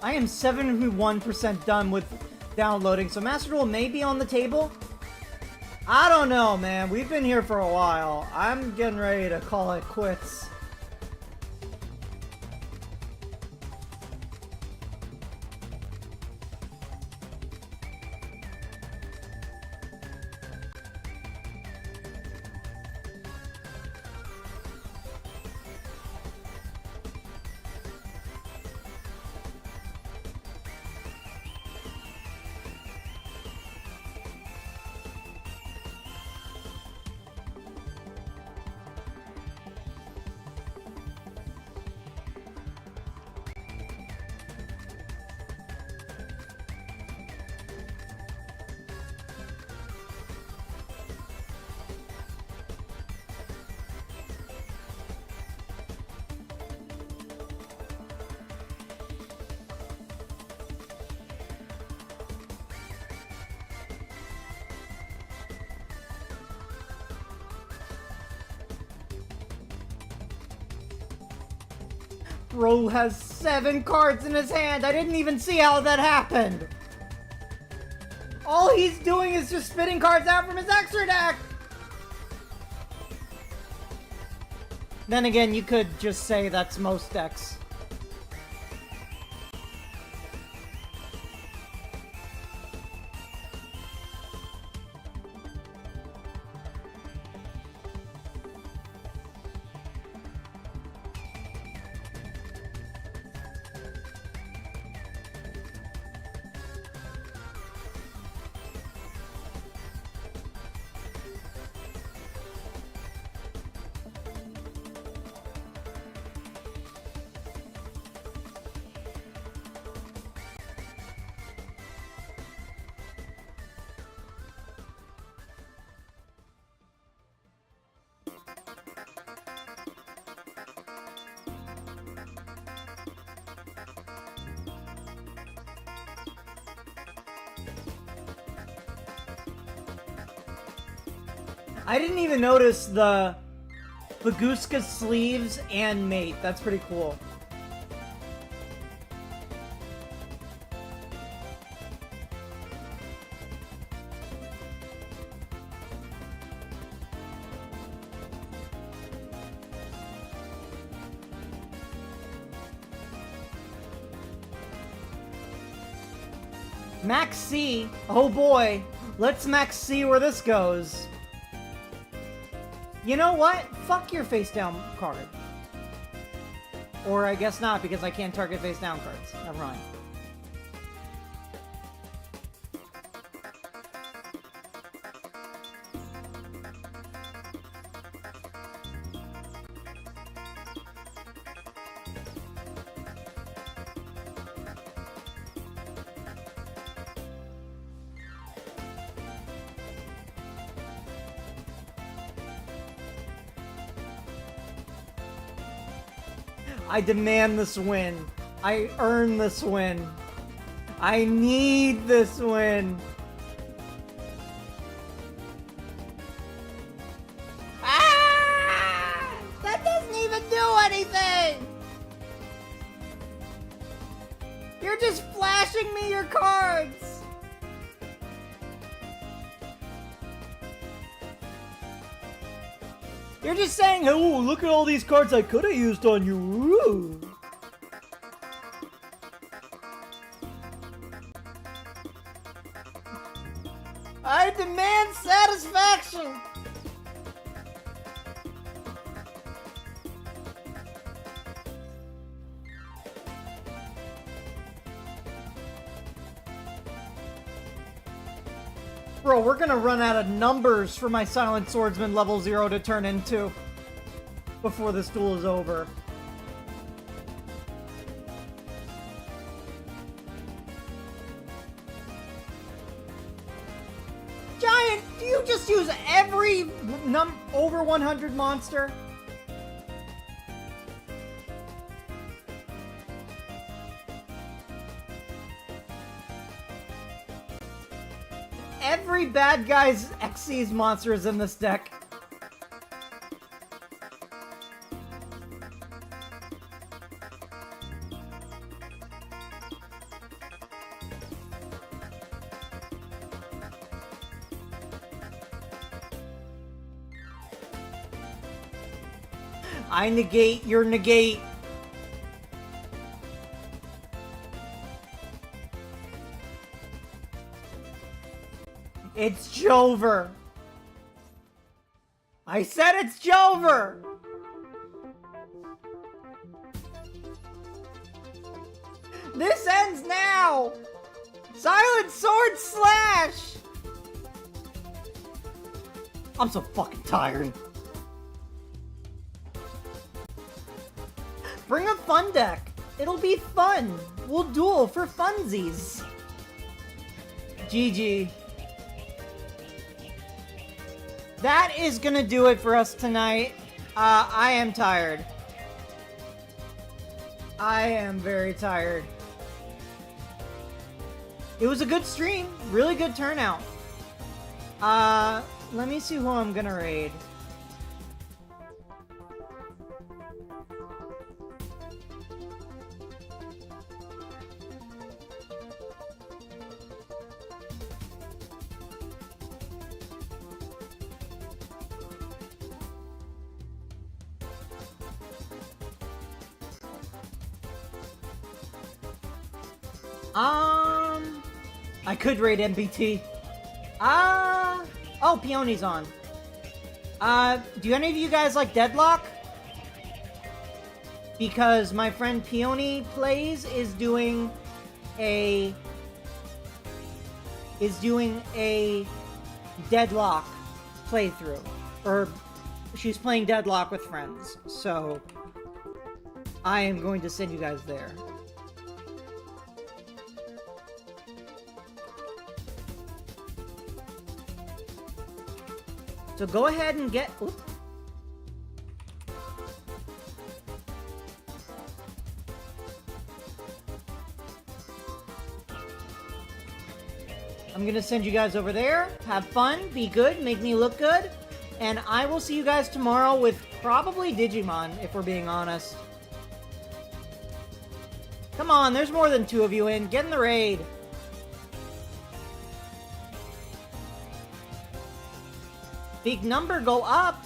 S1: I am 71% done with downloading, so Master Duel may be on the table. I don't know, man. We've been here for a while. I'm getting ready to call it quits. Bro has 7 cards in his hand. I didn't even see how that happened. All he's doing is just spitting cards out from his extra deck. Then again, you could just say that's most decks. I didn't even notice the Baguska sleeves and mate. That's pretty cool. Max C. Oh boy. Let's Max C where this goes. You know what? Fuck your face down card. Or I guess not, because I can't target face down cards. Never mind. I demand this win. I earn this win. I need this win. Ah! That doesn't even do anything! You're just flashing me your cards! You're just saying, oh, look at all these cards I could have used on you. Ooh. I demand satisfaction. Bro, we're gonna run out of numbers for my Silent Swordsman level 0 to turn into before this duel is over. Giant, do you just use every over 100 monster? Every bad guy's Xyz monster is in this deck. I negate your negate. It's Jover. I said it's Jover. This ends now. Silent Sword Slash. I'm so fucking tired. Bring a fun deck. It'll be fun. We'll duel for funsies. GG. That is gonna do it for us tonight. I am tired. I am very tired. It was a good stream. Really good turnout. Let me see who I'm gonna raid. I could raid MBT. Oh, Peony's on. Do any of you guys like Deadlock? Because my friend Peony Plays is doing a Deadlock playthrough. Or she's playing Deadlock with friends. So I am going to send you guys there. So go ahead and get... Oops. I'm gonna send you guys over there. Have fun, be good, make me look good. And I will see you guys tomorrow with probably Digimon, if we're being honest. Come on, there's more than 2 of you in. Get in the raid. Big number, go up.